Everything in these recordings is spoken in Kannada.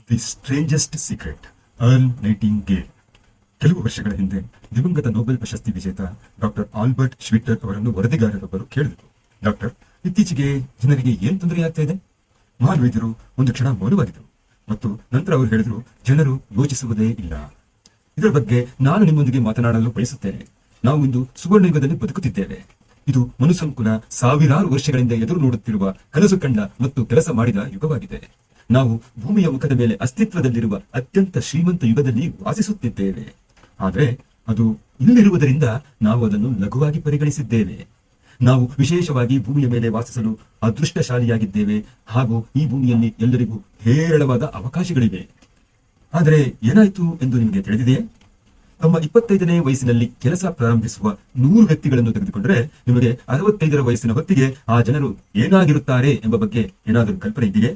The strangest secret, earl Nightingale. ಕೆಲವು ವರ್ಷಗಳ ಹಿಂದೆ ದಿವಂಗತ ನೊಬೆಲ್ ಪ್ರಶಸ್ತಿ ವಿಜೇತ ಡಾಕ್ಟರ್ ಆಲ್ಬರ್ಟ್ ಶ್ವಿಟ್ಟರ್ ಅವರನ್ನು ವರದಿಗಾರರೊಬ್ಬರು ಕೇಳಿದರು, ಡಾಕ್ಟರ್, ಇತ್ತೀಚೆಗೆ ಜನರಿಗೆ ಏನ್ ತೊಂದರೆ ಆಗ್ತಾ ಇದೆ? ಮಹಾನ್ ವೈದ್ಯರು ಒಂದು ಕ್ಷಣ ಮೌನವಾಗಿದ್ದರು ಮತ್ತು ನಂತರ ಅವರು ಹೇಳಿದರು, ಜನರು ಯೋಚಿಸುವುದೇ ಇಲ್ಲ. ಇದರ ಬಗ್ಗೆ ನಾನು ನಿಮ್ಮೊಂದಿಗೆ ಮಾತನಾಡಲು ಬಯಸುತ್ತೇನೆ. ನಾವು ಇಂದು ಸುವರ್ಣ ಯುಗದಲ್ಲಿ ಬದುಕುತ್ತಿದ್ದೇವೆ. ಇದು ಮನುಸಂಕುಲ ಸಾವಿರಾರು ವರ್ಷಗಳಿಂದ ಎದುರು ನೋಡುತ್ತಿರುವ, ಕನಸು ಕಂಡ ಮತ್ತು ಕೆಲಸ ಮಾಡಿದ ಯುಗವಾಗಿದೆ. ನಾವು ಭೂಮಿಯ ಮುಖದ ಮೇಲೆ ಅಸ್ತಿತ್ವದಲ್ಲಿರುವ ಅತ್ಯಂತ ಶ್ರೀಮಂತ ಯುಗದಲ್ಲಿ ವಾಸಿಸುತ್ತಿದ್ದೇವೆ. ಆದರೆ ಅದು ಇಲ್ಲಿರುವುದರಿಂದ ನಾವು ಅದನ್ನು ಲಘುವಾಗಿ ಪರಿಗಣಿಸಿದ್ದೇವೆ. ನಾವು ವಿಶೇಷವಾಗಿ ಭೂಮಿಯ ಮೇಲೆ ವಾಸಿಸಲು ಅದೃಷ್ಟಶಾಲಿಯಾಗಿದ್ದೇವೆ ಹಾಗೂ ಈ ಭೂಮಿಯಲ್ಲಿ ಎಲ್ಲರಿಗೂ ಹೇರಳವಾದ ಅವಕಾಶಗಳಿವೆ. ಆದರೆ ಏನಾಯಿತು ಎಂದು ನಿಮಗೆ ತಿಳಿದಿದೆಯೇ? ತಮ್ಮ 25ನೇ ವಯಸ್ಸಿನಲ್ಲಿ ಕೆಲಸ ಪ್ರಾರಂಭಿಸುವ 100 ವ್ಯಕ್ತಿಗಳನ್ನು ತೆಗೆದುಕೊಂಡರೆ ನಿಮಗೆ 65ರ ವಯಸ್ಸಿನ ಹೊತ್ತಿಗೆ ಆ ಜನರು ಏನಾಗಿರುತ್ತಾರೆ ಎಂಬ ಬಗ್ಗೆ ಏನಾದರೂ ಕಲ್ಪನೆ ಇದೆಯೇ?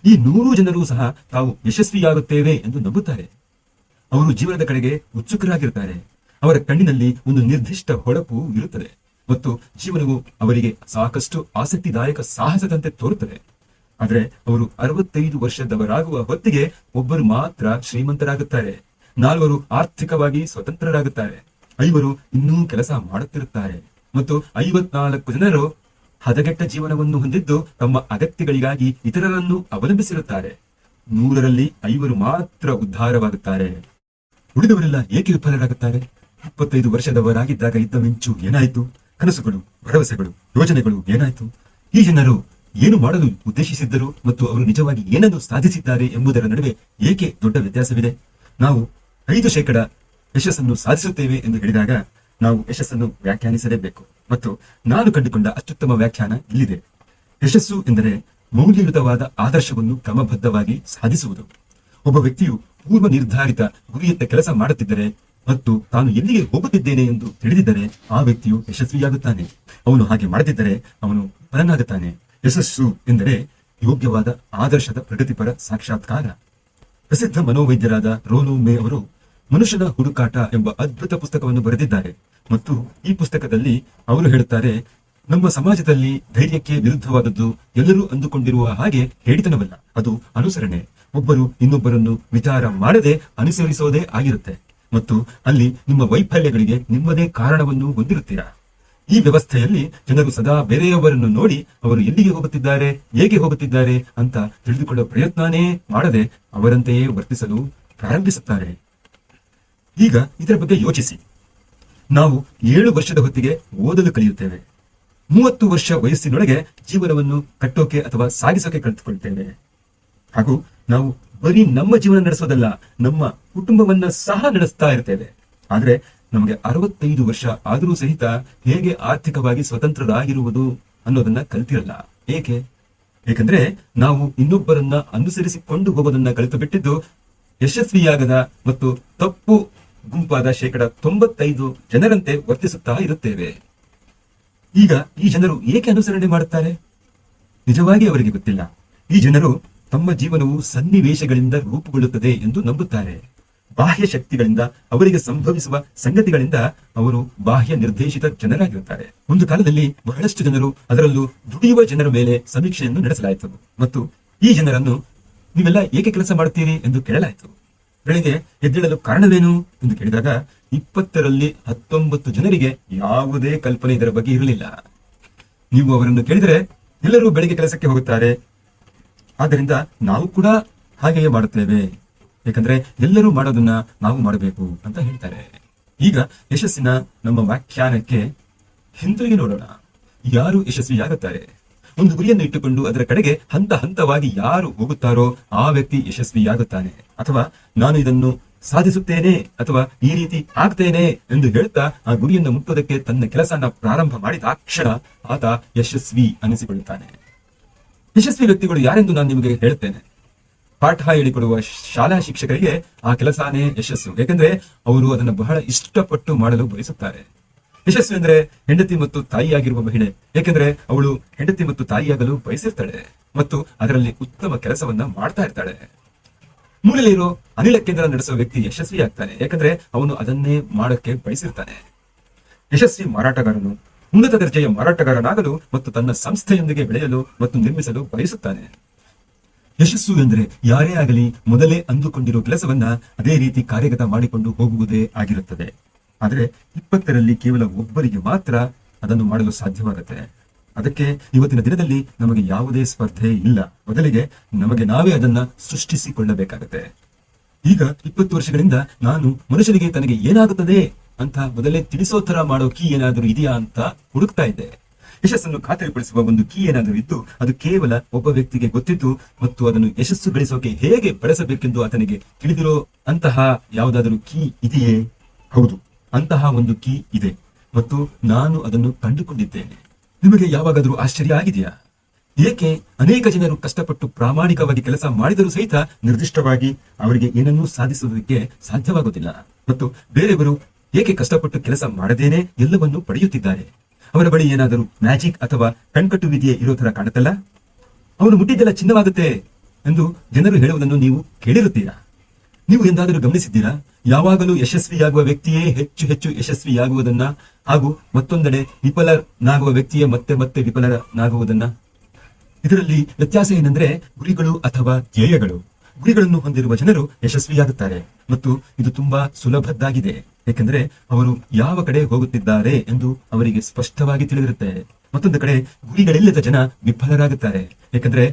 ಈ 100 ಜನರು ಸಹ ತಾವು ಯಶಸ್ವಿಯಾಗುತ್ತೇವೆ ಎಂದು ನಂಬುತ್ತಾರೆ. ಅವರು ಜೀವನದ ಕಡೆಗೆ ಉತ್ಸುಕರಾಗಿರುತ್ತಾರೆ. ಅವರ ಕಣ್ಣಿನಲ್ಲಿ ಒಂದು ನಿರ್ದಿಷ್ಟ ಹೊಳಪು ಇರುತ್ತದೆ ಮತ್ತು ಜೀವನವು ಅವರಿಗೆ ಸಾಕಷ್ಟು ಆಸಕ್ತಿದಾಯಕ ಸಾಹಸದಂತೆ ತೋರುತ್ತದೆ. ಆದರೆ ಅವರು 65 ವರ್ಷದವರಾಗುವ ಹೊತ್ತಿಗೆ ಒಬ್ಬರು ಮಾತ್ರ ಶ್ರೀಮಂತರಾಗುತ್ತಾರೆ, 4 ಆರ್ಥಿಕವಾಗಿ ಸ್ವತಂತ್ರರಾಗುತ್ತಾರೆ, 5 ಇನ್ನೂ ಕೆಲಸ ಮಾಡುತ್ತಿರುತ್ತಾರೆ ಮತ್ತು 54 ಜನರು ಹದಗೆಟ್ಟ ಜೀವನವನ್ನು ಹೊಂದಿದ್ದು ತಮ್ಮ ಅಗತ್ಯಗಳಿಗಾಗಿ ಇತರರನ್ನು ಅವಲಂಬಿಸಿರುತ್ತಾರೆ. 100ರಲ್ಲಿ 5 ಮಾತ್ರ ಉದ್ಧಾರವಾಗುತ್ತಾರೆ. ಉಳಿದವರೆಲ್ಲ ಏಕೆ ವಿಫಲರಾಗುತ್ತಾರೆ? 25 ವರ್ಷದವರಾಗಿದ್ದಾಗ ಇದ್ದ ಮಿಂಚು ಏನಾಯಿತು? ಕನಸುಗಳು, ಭರವಸೆಗಳು, ಯೋಜನೆಗಳು ಏನಾಯಿತು? ಈ ಜನರು ಏನು ಮಾಡಲು ಉದ್ದೇಶಿಸಿದ್ದರು ಮತ್ತು ಅವರು ನಿಜವಾಗಿ ಏನನ್ನು ಸಾಧಿಸಿದ್ದಾರೆ ಎಂಬುದರ ನಡುವೆ ಏಕೆ ದೊಡ್ಡ ವ್ಯತ್ಯಾಸವಿದೆ? ನಾವು 5% ಯಶಸ್ಸನ್ನು ಸಾಧಿಸುತ್ತೇವೆ ಎಂದು ಹೇಳಿದಾಗ ನಾವು ಯಶಸ್ಸನ್ನು ವ್ಯಾಖ್ಯಾನಿಸಲೇಬೇಕು ಮತ್ತು ನಾನು ಕಂಡುಕೊಂಡ ಅತ್ಯುತ್ತಮ ವ್ಯಾಖ್ಯಾನ ಇಲ್ಲಿದೆ. ಯಶಸ್ಸು ಎಂದರೆ ಮೌಲ್ಯಯುತವಾದ ಆದರ್ಶವನ್ನು ಕ್ರಮಬದ್ಧವಾಗಿ ಸಾಧಿಸುವುದು. ಒಬ್ಬ ವ್ಯಕ್ತಿಯು ಪೂರ್ವ ನಿರ್ಧಾರಿತ ಗುರಿಯತ್ತ ಕೆಲಸ ಮಾಡುತ್ತಿದ್ದರೆ ಮತ್ತು ತಾನು ಎಲ್ಲಿಗೆ ಹೋಗುತ್ತಿದ್ದೇನೆ ಎಂದು ತಿಳಿದಿದ್ದರೆ ಆ ವ್ಯಕ್ತಿಯು ಯಶಸ್ವಿಯಾಗುತ್ತಾನೆ. ಅವನು ಹಾಗೆ ಮಾಡದಿದ್ದರೆ ಅವನು ವಿಫಲನಾಗುತ್ತಾನೆ. ಯಶಸ್ಸು ಎಂದರೆ ಯೋಗ್ಯವಾದ ಆದರ್ಶದ ಪ್ರಗತಿಪರ ಸಾಕ್ಷಾತ್ಕಾರ. ಪ್ರಸಿದ್ಧ ಮನೋವೈದ್ಯರಾದ ರೋನೋ ಮೇ ಅವರು ಮನುಷ್ಯನ ಹುಡುಕಾಟ ಎಂಬ ಅದ್ಭುತ ಪುಸ್ತಕವನ್ನು ಬರೆದಿದ್ದಾರೆ ಮತ್ತು ಈ ಪುಸ್ತಕದಲ್ಲಿ ಅವರು ಹೇಳುತ್ತಾರೆ, ನಮ್ಮ ಸಮಾಜದಲ್ಲಿ ಧೈರ್ಯಕ್ಕೆ ವಿರುದ್ಧವಾದದ್ದು ಎಲ್ಲರೂ ಅಂದುಕೊಂಡಿರುವ ಹಾಗೆ ಹೇಳಿತನವಲ್ಲ, ಅದು ಅನುಸರಣೆ. ಒಬ್ಬರು ಇನ್ನೊಬ್ಬರನ್ನು ವಿಚಾರ ಮಾಡದೆ ಅನುಸರಿಸೋದೇ ಆಗಿರುತ್ತೆ ಮತ್ತು ಅಲ್ಲಿ ನಿಮ್ಮ ವೈಫಲ್ಯಗಳಿಗೆ ನಿಮ್ಮದೇ ಕಾರಣವನ್ನು ಹೊಂದಿರುತ್ತೀರಾ. ಈ ವ್ಯವಸ್ಥೆಯಲ್ಲಿ ಜನರು ಸದಾ ಬೇರೆಯವರನ್ನು ನೋಡಿ ಅವರು ಎಲ್ಲಿಗೆ ಹೋಗುತ್ತಿದ್ದಾರೆ, ಹೇಗೆ ಹೋಗುತ್ತಿದ್ದಾರೆ ಅಂತ ತಿಳಿದುಕೊಳ್ಳುವ ಪ್ರಯತ್ನನೇ ಮಾಡದೆ ಅವರಂತೆಯೇ ವರ್ತಿಸಲು ಪ್ರಾರಂಭಿಸುತ್ತಾರೆ. ಈಗ ಇದರ ಬಗ್ಗೆ ಯೋಚಿಸಿ. ನಾವು 7 ವರ್ಷದ ಹೊತ್ತಿಗೆ ಓದಲು ಕಲಿಯುತ್ತೇವೆ. 30 ವರ್ಷ ವಯಸ್ಸಿನೊಳಗೆ ಜೀವನವನ್ನು ಕಟ್ಟೋಕೆ ಅಥವಾ ಸಾಗಿಸೋಕೆ ಕಲಿತುಕೊಳ್ತೇವೆ. ಹಾಗೂ ನಾವು ಬರೀ ನಮ್ಮ ಜೀವನ ನಡೆಸೋದಲ್ಲ, ನಮ್ಮ ಕುಟುಂಬವನ್ನ ಸಹ ನಡೆಸ್ತಾ ಇರ್ತೇವೆ. ಆದ್ರೆ ನಮಗೆ 65 ವರ್ಷ ಆದರೂ ಸಹಿತ ಹೇಗೆ ಆರ್ಥಿಕವಾಗಿ ಸ್ವತಂತ್ರರಾಗಿರುವುದು ಅನ್ನೋದನ್ನ ಕಲ್ತಿರಲ್ಲ. ಏಕೆಂದ್ರೆ ನಾವು ಇನ್ನೊಬ್ಬರನ್ನ ಅನುಸರಿಸಿಕೊಂಡು ಹೋಗೋದನ್ನ ಕಲಿತು ಬಿಟ್ಟಿದ್ದು ಯಶಸ್ವಿಯಾಗದ ಮತ್ತು ತಪ್ಪು ಗುಂಪಾದ 95% ಜನರಂತೆ ವರ್ತಿಸುತ್ತಾ ಇರುತ್ತೇವೆ. ಈಗ ಈ ಜನರು ಏಕೆ ಅನುಸರಣೆ ಮಾಡುತ್ತಾರೆ? ನಿಜವಾಗಿ ಅವರಿಗೆ ಗೊತ್ತಿಲ್ಲ. ಈ ಜನರು ತಮ್ಮ ಜೀವನವು ಸನ್ನಿವೇಶಗಳಿಂದ ರೂಪುಗೊಳ್ಳುತ್ತದೆ ಎಂದು ನಂಬುತ್ತಾರೆ. ಬಾಹ್ಯ ಶಕ್ತಿಗಳಿಂದ ಅವರಿಗೆ ಸಂಭವಿಸುವ ಸಂಗತಿಗಳಿಂದ ಅವರು ಬಾಹ್ಯ ನಿರ್ದೇಶಿತ ಜನರಾಗಿರುತ್ತಾರೆ. ಒಂದು ಕಾಲದಲ್ಲಿ ಬಹಳಷ್ಟು ಜನರು, ಅದರಲ್ಲೂ ದುಡಿಯುವ ಜನರ ಮೇಲೆ ಸಮೀಕ್ಷೆಯನ್ನು ನಡೆಸಲಾಯಿತು ಮತ್ತು ಈ ಜನರನ್ನು ನೀವೆಲ್ಲ ಏಕೆ ಕೆಲಸ ಮಾಡುತ್ತೀರಿ ಎಂದು ಕೇಳಲಾಯಿತು. ಬೆಳಿಗ್ಗೆ ಎದ್ದೇಳಲು ಕಾರಣವೇನು ಎಂದು ಕೇಳಿದಾಗ 20ರಲ್ಲಿ 19 ಜನರಿಗೆ ಯಾವುದೇ ಕಲ್ಪನೆ ಇದರ ಬಗ್ಗೆ ಇರಲಿಲ್ಲ. ನೀವು ಅವರನ್ನು ಕೇಳಿದರೆ ಎಲ್ಲರೂ ಬೆಳಿಗ್ಗೆ ಕೆಲಸಕ್ಕೆ ಹೋಗುತ್ತಾರೆ, ಆದ್ದರಿಂದ ನಾವು ಕೂಡ ಹಾಗೆಯೇ ಮಾಡುತ್ತೇವೆ, ಯಾಕಂದ್ರೆ ಎಲ್ಲರೂ ಮಾಡೋದನ್ನ ನಾವು ಮಾಡಬೇಕು ಅಂತ ಹೇಳ್ತಾರೆ. ಈಗ ಯಶಸ್ಸಿನ ನಮ್ಮ ವ್ಯಾಖ್ಯಾನಕ್ಕೆ ಹಿಂತಿರುಗಿ ನೋಡೋಣ. ಯಾರು ಯಶಸ್ವಿಯಾಗುತ್ತಾರೆ? ಒಂದು ಗುರಿಯನ್ನು ಇಟ್ಟುಕೊಂಡು ಅದರ ಕಡೆಗೆ ಹಂತ ಹಂತವಾಗಿ ಯಾರು ಹೋಗುತ್ತಾರೋ ಆ ವ್ಯಕ್ತಿ ಯಶಸ್ವಿಯಾಗುತ್ತಾನೆ. ಅಥವಾ ನಾನು ಇದನ್ನು ಸಾಧಿಸುತ್ತೇನೆ ಅಥವಾ ಈ ರೀತಿ ಆಗ್ತೇನೆ ಎಂದು ಹೇಳ್ತಾ ಆ ಗುರಿಯನ್ನು ಮುಟ್ಟುವುದಕ್ಕೆ ತನ್ನ ಕೆಲಸನ ಪ್ರಾರಂಭ ಮಾಡಿದ ಕ್ಷಣ ಆತ ಯಶಸ್ವಿ ಅನಿಸಿಕೊಳ್ಳುತ್ತಾನೆ. ಯಶಸ್ವಿ ವ್ಯಕ್ತಿಗಳು ಯಾರೆಂದು ನಾನು ನಿಮಗೆ ಹೇಳುತ್ತೇನೆ. ಪಾಠ ಹೇಳಿಕೊಡುವ ಶಾಲಾ ಶಿಕ್ಷಕರಿಗೆ ಆ ಕೆಲಸನೇ ಯಶಸ್ಸು, ಯಾಕೆಂದ್ರೆ ಅವರು ಅದನ್ನು ಬಹಳ ಇಷ್ಟಪಟ್ಟು ಮಾಡಲು ಬಯಸುತ್ತಾರೆ. ಯಶಸ್ವಿ ಅಂದ್ರೆ ಹೆಂಡತಿ ಮತ್ತು ತಾಯಿಯಾಗಿರುವ ಮಹಿಳೆ, ಏಕೆಂದ್ರೆ ಅವಳು ಹೆಂಡತಿ ಮತ್ತು ತಾಯಿಯಾಗಲು ಬಯಸಿರ್ತಾಳೆ ಮತ್ತು ಅದರಲ್ಲಿ ಉತ್ತಮ ಕೆಲಸವನ್ನ ಮಾಡ್ತಾ ಇರ್ತಾಳೆ. ಮೂಲೆಯಲ್ಲಿರೋ ಅನಿಲ ಕೇಂದ್ರ ನಡೆಸುವ ವ್ಯಕ್ತಿ ಯಶಸ್ವಿ ಆಗ್ತಾನೆ, ಯಾಕಂದ್ರೆ ಅವನು ಅದನ್ನೇ ಮಾಡಕ್ಕೆ ಬಯಸಿರ್ತಾನೆ. ಯಶಸ್ವಿ ಮಾರಾಟಗಾರನು ಉನ್ನತ ದರ್ಜೆಯ ಮಾರಾಟಗಾರನಾಗಲು ಮತ್ತು ತನ್ನ ಸಂಸ್ಥೆಯೊಂದಿಗೆ ಬೆಳೆಯಲು ಮತ್ತು ನಿರ್ಮಿಸಲು ಬಯಸುತ್ತಾನೆ. ಯಶಸ್ಸು ಎಂದರೆ ಯಾರೇ ಆಗಲಿ ಮೊದಲೇ ಅಂದುಕೊಂಡಿರೋ ಕೆಲಸವನ್ನ ಅದೇ ರೀತಿ ಕಾರ್ಯಗತ ಮಾಡಿಕೊಂಡು ಹೋಗುವುದೇ ಆಗಿರುತ್ತದೆ. ಆದರೆ 20ರಲ್ಲಿ ಕೇವಲ ಒಬ್ಬರಿಗೆ ಮಾತ್ರ ಅದನ್ನು ಮಾಡಲು ಸಾಧ್ಯವಾಗುತ್ತೆ. ಅದಕ್ಕೆ ಇವತ್ತಿನ ದಿನದಲ್ಲಿ ನಮಗೆ ಯಾವುದೇ ಸ್ಪರ್ಧೆ ಇಲ್ಲ. ಬದಲಿಗೆ ನಮಗೆ ನಾವೇ ಅದನ್ನ ಸೃಷ್ಟಿಸಿಕೊಳ್ಳಬೇಕಾಗತ್ತೆ. ಈಗ 20 ವರ್ಷಗಳಿಂದ ನಾನು ಮನುಷ್ಯನಿಗೆ ತನಗೆ ಏನಾಗುತ್ತದೆ ಅಂತ ಮೊದಲೇ ತಿಳಿಸೋ ತರ ಮಾಡೋ ಕೀ ಏನಾದರೂ ಇದೆಯಾ ಅಂತ ಹುಡುಕ್ತಾ ಇದ್ದೆ. ಯಶಸ್ಸನ್ನು ಖಾತರಿಪಡಿಸುವ ಒಂದು ಕೀ ಏನಾದರೂ ಇದ್ದು ಅದು ಕೇವಲ ಒಬ್ಬ ವ್ಯಕ್ತಿಗೆ ಗೊತ್ತಿದ್ದು ಮತ್ತು ಅದನ್ನು ಯಶಸ್ಸು ಗಳಿಸೋಕೆ ಹೇಗೆ ಬಳಸಬೇಕೆಂದು ಆತನಿಗೆ ತಿಳಿದಿರೋ ಅಂತಹ ಯಾವುದಾದರೂ ಕೀ ಇದೆಯೇ? ಹೌದು, ಅಂತಹ ಒಂದು ಕೀ ಇದೆ ಮತ್ತು ನಾನು ಅದನ್ನು ಕಂಡುಕೊಂಡಿದ್ದೇನೆ. ನಿಮಗೆ ಯಾವಾಗಾದರೂ ಆಶ್ಚರ್ಯ ಆಗಿದೆಯಾ? ಏಕೆ ಅನೇಕ ಜನರು ಕಷ್ಟಪಟ್ಟು ಪ್ರಾಮಾಣಿಕವಾಗಿ ಕೆಲಸ ಮಾಡಿದರೂ ಸಹಿತ ನಿರ್ದಿಷ್ಟವಾಗಿ ಅವರಿಗೆ ಏನನ್ನೂ ಸಾಧಿಸುವುದಕ್ಕೆ ಸಾಧ್ಯವಾಗುವುದಿಲ್ಲ ಮತ್ತು ಬೇರೆಯವರು ಏಕೆ ಕಷ್ಟಪಟ್ಟು ಕೆಲಸ ಮಾಡದೇನೆ ಎಲ್ಲವನ್ನೂ ಪಡೆಯುತ್ತಿದ್ದಾರೆ? ಅವರ ಬಳಿ ಏನಾದರೂ ಮ್ಯಾಜಿಕ್ ಅಥವಾ ಕಣ್ಕಟ್ಟು ವಿದ್ಯೆ ಇರೋ ತರ ಕಾಣುತ್ತಲ್ಲ? ಅವನು ಮುಟ್ಟಿದ್ದೆಲ್ಲ ಚಿನ್ನವಾಗುತ್ತೆ ಎಂದು ಜನರು ಹೇಳುವುದನ್ನು ನೀವು ಕೇಳಿರುತ್ತೀರಾ? ನೀವು ಎಂದಾದರೂ ಗಮನಿಸಿದ್ದೀರಾ? ಯಾವಾಗಲೂ ಯಶಸ್ವಿಯಾಗುವ ವ್ಯಕ್ತಿಯೇ ಹೆಚ್ಚು ಹೆಚ್ಚು ಯಶಸ್ವಿಯಾಗುವುದನ್ನ ಹಾಗೂ ಮತ್ತೊಂದೆಡೆ ವಿಫಲನಾಗುವ ವ್ಯಕ್ತಿಯೇ ಮತ್ತೆ ಮತ್ತೆ ವಿಫಲನಾಗುವುದನ್ನ. ಇದರಲ್ಲಿ ವ್ಯತ್ಯಾಸ ಏನಂದ್ರೆ ಗುರಿಗಳು ಅಥವಾ ಧ್ಯೇಯಗಳು. ಗುರಿಗಳನ್ನು ಹೊಂದಿರುವ ಜನರು ಯಶಸ್ವಿಯಾಗುತ್ತಾರೆ ಮತ್ತು ಇದು ತುಂಬಾ ಸುಲಭದ್ದಾಗಿದೆ, ಏಕೆಂದರೆ ಅವರು ಯಾವ ಕಡೆ ಹೋಗುತ್ತಿದ್ದಾರೆ ಎಂದು ಅವರಿಗೆ ಸ್ಪಷ್ಟವಾಗಿ ತಿಳಿದಿರುತ್ತೆ. ಮತ್ತೊಂದು ಕಡೆ ಗುರಿಗಳಿಲ್ಲದ ಜನ ವಿಫಲರಾಗುತ್ತಾರೆ, ಏಕೆಂದರೆ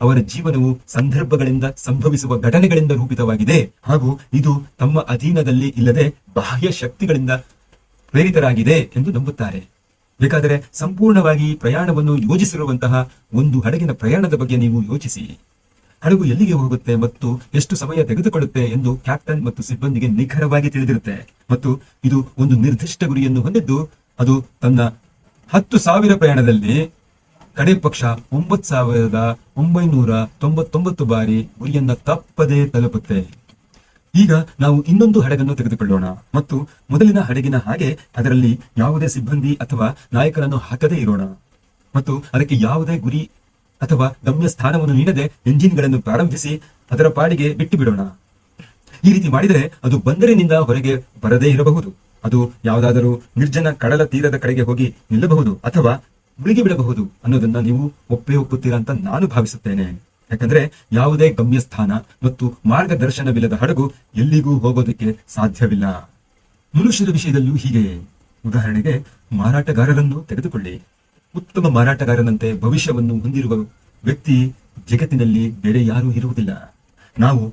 ಅವರ ಜೀವನವು ಸಂದರ್ಭಗಳಿಂದ ಸಂಭವಿಸುವ ಘಟನೆಗಳಿಂದ ರೂಪಿತವಾಗಿದೆ ಹಾಗೂ ಇದು ತಮ್ಮ ಅಧೀನದಲ್ಲಿ ಇಲ್ಲದೆ ಬಾಹ್ಯ ಶಕ್ತಿಗಳಿಂದ ಪ್ರೇರಿತರಾಗಿದೆ ಎಂದು ನಂಬುತ್ತಾರೆ. ಬೇಕಾದರೆ ಸಂಪೂರ್ಣವಾಗಿ ಪ್ರಯಾಣವನ್ನು ಯೋಜಿಸಿರುವಂತಹ ಒಂದು ಹಡಗಿನ ಪ್ರಯಾಣದ ಬಗ್ಗೆ ನೀವು ಯೋಚಿಸಿ. ಹಡಗು ಎಲ್ಲಿಗೆ ಹೋಗುತ್ತೆ ಮತ್ತು ಎಷ್ಟು ಸಮಯ ತೆಗೆದುಕೊಳ್ಳುತ್ತೆ ಎಂದು ಕ್ಯಾಪ್ಟನ್ ಮತ್ತು ಸಿಬ್ಬಂದಿಗೆ ನಿಖರವಾಗಿ ತಿಳಿದಿರುತ್ತೆ ಮತ್ತು ಇದು ಒಂದು ನಿರ್ದಿಷ್ಟ ಗುರಿಯನ್ನು ಹೊಂದಿದ್ದು ಅದು ತನ್ನ 10,000 ಪ್ರಯಾಣದಲ್ಲಿ ಕಡೆ ಪಕ್ಷ 9,999 ಬಾರಿ ಗುರಿಯನ್ನ ತಪ್ಪದೇ ತಲುಪುತ್ತೆ. ಈಗ ನಾವು ಇನ್ನೊಂದು ಹಡಗನ್ನು ತೆಗೆದುಕೊಳ್ಳೋಣ ಮತ್ತು ಮೊದಲಿನ ಹಡಗಿನ ಹಾಗೆ ಅದರಲ್ಲಿ ಯಾವುದೇ ಸಿಬ್ಬಂದಿ ಅಥವಾ ನಾಯಕರನ್ನು ಹಾಕದೇ ಇರೋಣ ಮತ್ತು ಅದಕ್ಕೆ ಯಾವುದೇ ಗುರಿ ಅಥವಾ ಗಮ್ಯ ಸ್ಥಾನವನ್ನು ನೀಡದೆ ಎಂಜಿನ್ಗಳನ್ನು ಪ್ರಾರಂಭಿಸಿ ಅದರ ಪಾಡಿಗೆ ಬಿಟ್ಟು ಬಿಡೋಣ. ಈ ರೀತಿ ಮಾಡಿದರೆ ಅದು ಬಂದರಿನಿಂದ ಹೊರಗೆ ಬರದೇ ಇರಬಹುದು, ಅದು ಯಾವುದಾದರೂ ನಿರ್ಜನ ಕಡಲ ತೀರದ ಕಡೆಗೆ ಹೋಗಿ ನಿಲ್ಲಬಹುದು ಅಥವಾ ಮುಳುಗಿ ಬಿಡಬಹುದು ಅನ್ನೋದನ್ನ ನೀವು ಒಪ್ಪುತ್ತೀರಾ ಅಂತ ನಾನು ಭಾವಿಸುತ್ತೇನೆ. ಯಾಕಂದ್ರೆ ಯಾವುದೇ ಗಮ್ಯಸ್ಥಾನ ಮತ್ತು ಮಾರ್ಗದರ್ಶನವಿಲ್ಲದ ಹಡಗು ಎಲ್ಲಿಗೂ ಹೋಗೋದಕ್ಕೆ ಸಾಧ್ಯವಿಲ್ಲ. ಮನುಷ್ಯರ ವಿಷಯದಲ್ಲೂ ಹೀಗೆ. ಉದಾಹರಣೆಗೆ ಮಾರಾಟಗಾರರನ್ನು ತೆಗೆದುಕೊಳ್ಳಿ. ಉತ್ತಮ ಮಾರಾಟಗಾರನಂತೆ ಭವಿಷ್ಯವನ್ನು ಹೊಂದಿರುವ ವ್ಯಕ್ತಿ ಜಗತ್ತಿನಲ್ಲಿ ಬೇರೆ ಯಾರೂ ಇರುವುದಿಲ್ಲ. ನಾವು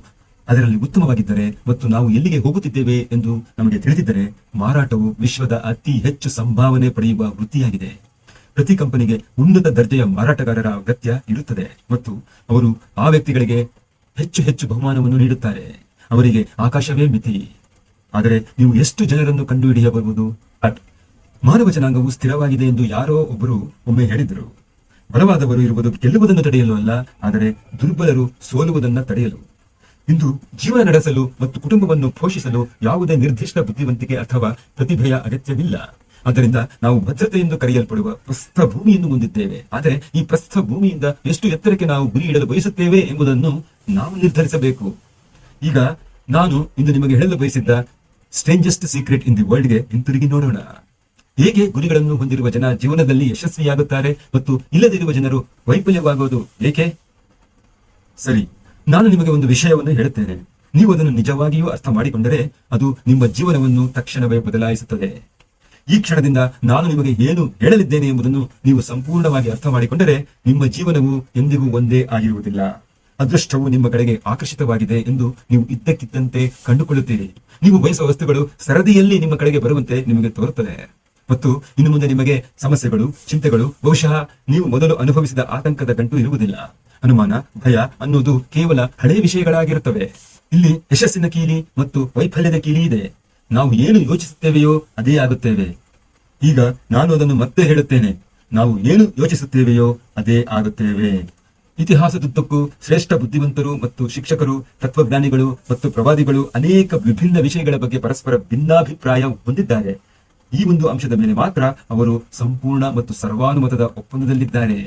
ಅದರಲ್ಲಿ ಉತ್ತಮವಾಗಿದ್ದರೆ ಮತ್ತು ನಾವು ಎಲ್ಲಿಗೆ ಹೋಗುತ್ತಿದ್ದೇವೆ ಎಂದು ನಮಗೆ ತಿಳಿದಿದ್ದರೆ ಮಾರಾಟವು ವಿಶ್ವದ ಅತಿ ಹೆಚ್ಚು ಸಂಭಾವನೆ ಪಡೆಯುವ ವೃತ್ತಿಯಾಗಿದೆ. ಪ್ರತಿ ಕಂಪನಿಗೆ ಉನ್ನತ ದರ್ಜೆಯ ಮಾರಾಟಗಾರರ ಅಗತ್ಯ ಇರುತ್ತದೆ ಮತ್ತು ಅವರು ಆ ವ್ಯಕ್ತಿಗಳಿಗೆ ಹೆಚ್ಚು ಹೆಚ್ಚು ಬಹುಮಾನವನ್ನು ನೀಡುತ್ತಾರೆ. ಅವರಿಗೆ ಆಕಾಶವೇ ಮಿತಿ. ಆದರೆ ನೀವು ಎಷ್ಟು ಜನರನ್ನು ಕಂಡುಹಿಡಿಯಬಹುದು? ಮಾನವ ಜನಾಂಗವು ಸ್ಥಿರವಾಗಿದೆ ಎಂದು ಯಾರೋ ಒಬ್ಬರು ಒಮ್ಮೆ ಹೇಳಿದರು. ಬಲವಾದವರು ಇರುವುದು ಗೆಲ್ಲುವುದನ್ನು ತಡೆಯಲು ಅಲ್ಲ, ಆದರೆ ದುರ್ಬಲರು ಸೋಲುವುದನ್ನು ತಡೆಯಲು. ಇಂದು ಜೀವನ ನಡೆಸಲು ಮತ್ತು ಕುಟುಂಬವನ್ನು ಪೋಷಿಸಲು ಯಾವುದೇ ನಿರ್ದಿಷ್ಟ ಬುದ್ಧಿವಂತಿಕೆ ಅಥವಾ ಪ್ರತಿಭೆಯ ಅಗತ್ಯವಿಲ್ಲ. ಆದ್ದರಿಂದ ನಾವು ಭದ್ರತೆ ಎಂದು ಕರೆಯಲ್ಪಡುವ ಪ್ರಸ್ಥಭೂಮಿಯನ್ನು ಹೊಂದಿದ್ದೇವೆ. ಆದರೆ ಈ ಪ್ರಸ್ಥಭೂಮಿಯಿಂದ ಎಷ್ಟು ಎತ್ತರಕ್ಕೆ ನಾವು ಗುರಿ ಇಡಲು ಬಯಸುತ್ತೇವೆ ಎಂಬುದನ್ನು ನಾವು ನಿರ್ಧರಿಸಬೇಕು. ಈಗ ನಾನು ಇಂದು ನಿಮಗೆ ಹೇಳಲು ಬಯಸಿದ್ದ ಸ್ಟ್ರೇಂಜೆಸ್ಟ್ ಸೀಕ್ರೆಟ್ ಇನ್ ದಿ ವರ್ಲ್ಡ್ಗೆ ಹಿಂತಿರುಗಿ ನೋಡೋಣ. ಹೇಗೆ ಗುರಿಗಳನ್ನು ಹೊಂದಿರುವ ಜನ ಜೀವನದಲ್ಲಿ ಯಶಸ್ವಿಯಾಗುತ್ತಾರೆ ಮತ್ತು ಇಲ್ಲದಿರುವ ಜನರು ವೈಫಲ್ಯವಾಗುವುದು ಏಕೆ? ಸರಿ, ನಾನು ನಿಮಗೆ ಒಂದು ವಿಷಯವನ್ನು ಹೇಳುತ್ತೇನೆ. ನೀವು ಅದನ್ನು ನಿಜವಾಗಿಯೂ ಅರ್ಥ ಮಾಡಿಕೊಂಡರೆ ಅದು ನಿಮ್ಮ ಜೀವನವನ್ನು ತಕ್ಷಣವೇ ಬದಲಾಯಿಸುತ್ತದೆ. ಈ ಕ್ಷಣದಿಂದ ನಾನು ನಿಮಗೆ ಏನು ಹೇಳಲಿದ್ದೇನೆ ಎಂಬುದನ್ನು ನೀವು ಸಂಪೂರ್ಣವಾಗಿ ಅರ್ಥ ಮಾಡಿಕೊಂಡರೆ ನಿಮ್ಮ ಜೀವನವು ಎಂದಿಗೂ ಒಂದೇ ಆಗಿರುವುದಿಲ್ಲ. ಅದೃಷ್ಟವು ನಿಮ್ಮ ಕಡೆಗೆ ಆಕರ್ಷಿತವಾಗಿದೆ ಎಂದು ನೀವು ಇದ್ದಕ್ಕಿದ್ದಂತೆ ಕಂಡುಕೊಳ್ಳುತ್ತೀರಿ. ನೀವು ಬಯಸುವ ವಸ್ತುಗಳು ಸರದಿಯಲ್ಲಿ ನಿಮ್ಮ ಕಡೆಗೆ ಬರುವಂತೆ ನಿಮಗೆ ತೋರುತ್ತದೆ ಮತ್ತು ಇನ್ನು ಮುಂದೆ ನಿಮಗೆ ಸಮಸ್ಯೆಗಳು, ಚಿಂತೆಗಳು, ಬಹುಶಃ ನೀವು ಮೊದಲು ಅನುಭವಿಸಿದ ಆತಂಕದ ಗಂಟು ಇರುವುದಿಲ್ಲ. ಅನುಮಾನ, ಭಯ ಅನ್ನೋದು ಕೇವಲ ಹಳೆಯ ವಿಷಯಗಳಾಗಿರುತ್ತವೆ. ಇಲ್ಲಿ ಯಶಸ್ಸಿನ ಕೀಲಿ ಮತ್ತು ವೈಫಲ್ಯದ ಕೀಲಿ ಇದೆ. ನಾವು ಏನು ಯೋಚಿಸುತ್ತೇವೆಯೋ ಅದೇ ಆಗುತ್ತೇವೆ. ಈಗ ನಾನು ಅದನ್ನು ಮತ್ತೆ ಹೇಳುತ್ತೇನೆ, ನಾವು ಏನು ಯೋಚಿಸುತ್ತೇವೆಯೋ ಅದೇ ಆಗುತ್ತೇವೆ. ಇತಿಹಾಸದುದ್ದಕ್ಕೂ ಶ್ರೇಷ್ಠ ಬುದ್ಧಿವಂತರು ಮತ್ತು ಶಿಕ್ಷಕರು, ತತ್ವಜ್ಞಾನಿಗಳು ಮತ್ತು ಪ್ರವಾದಿಗಳು ಅನೇಕ ವಿಭಿನ್ನ ವಿಷಯಗಳ ಬಗ್ಗೆ ಪರಸ್ಪರ ಭಿನ್ನಾಭಿಪ್ರಾಯ ಹೊಂದಿದ್ದಾರೆ. ಈ ಒಂದು ಅಂಶದ ಮೇಲೆ ಮಾತ್ರ ಅವರು ಸಂಪೂರ್ಣ ಮತ್ತು ಸರ್ವಾನುಮತದ ಒಪ್ಪಂದದಲ್ಲಿದ್ದಾರೆ.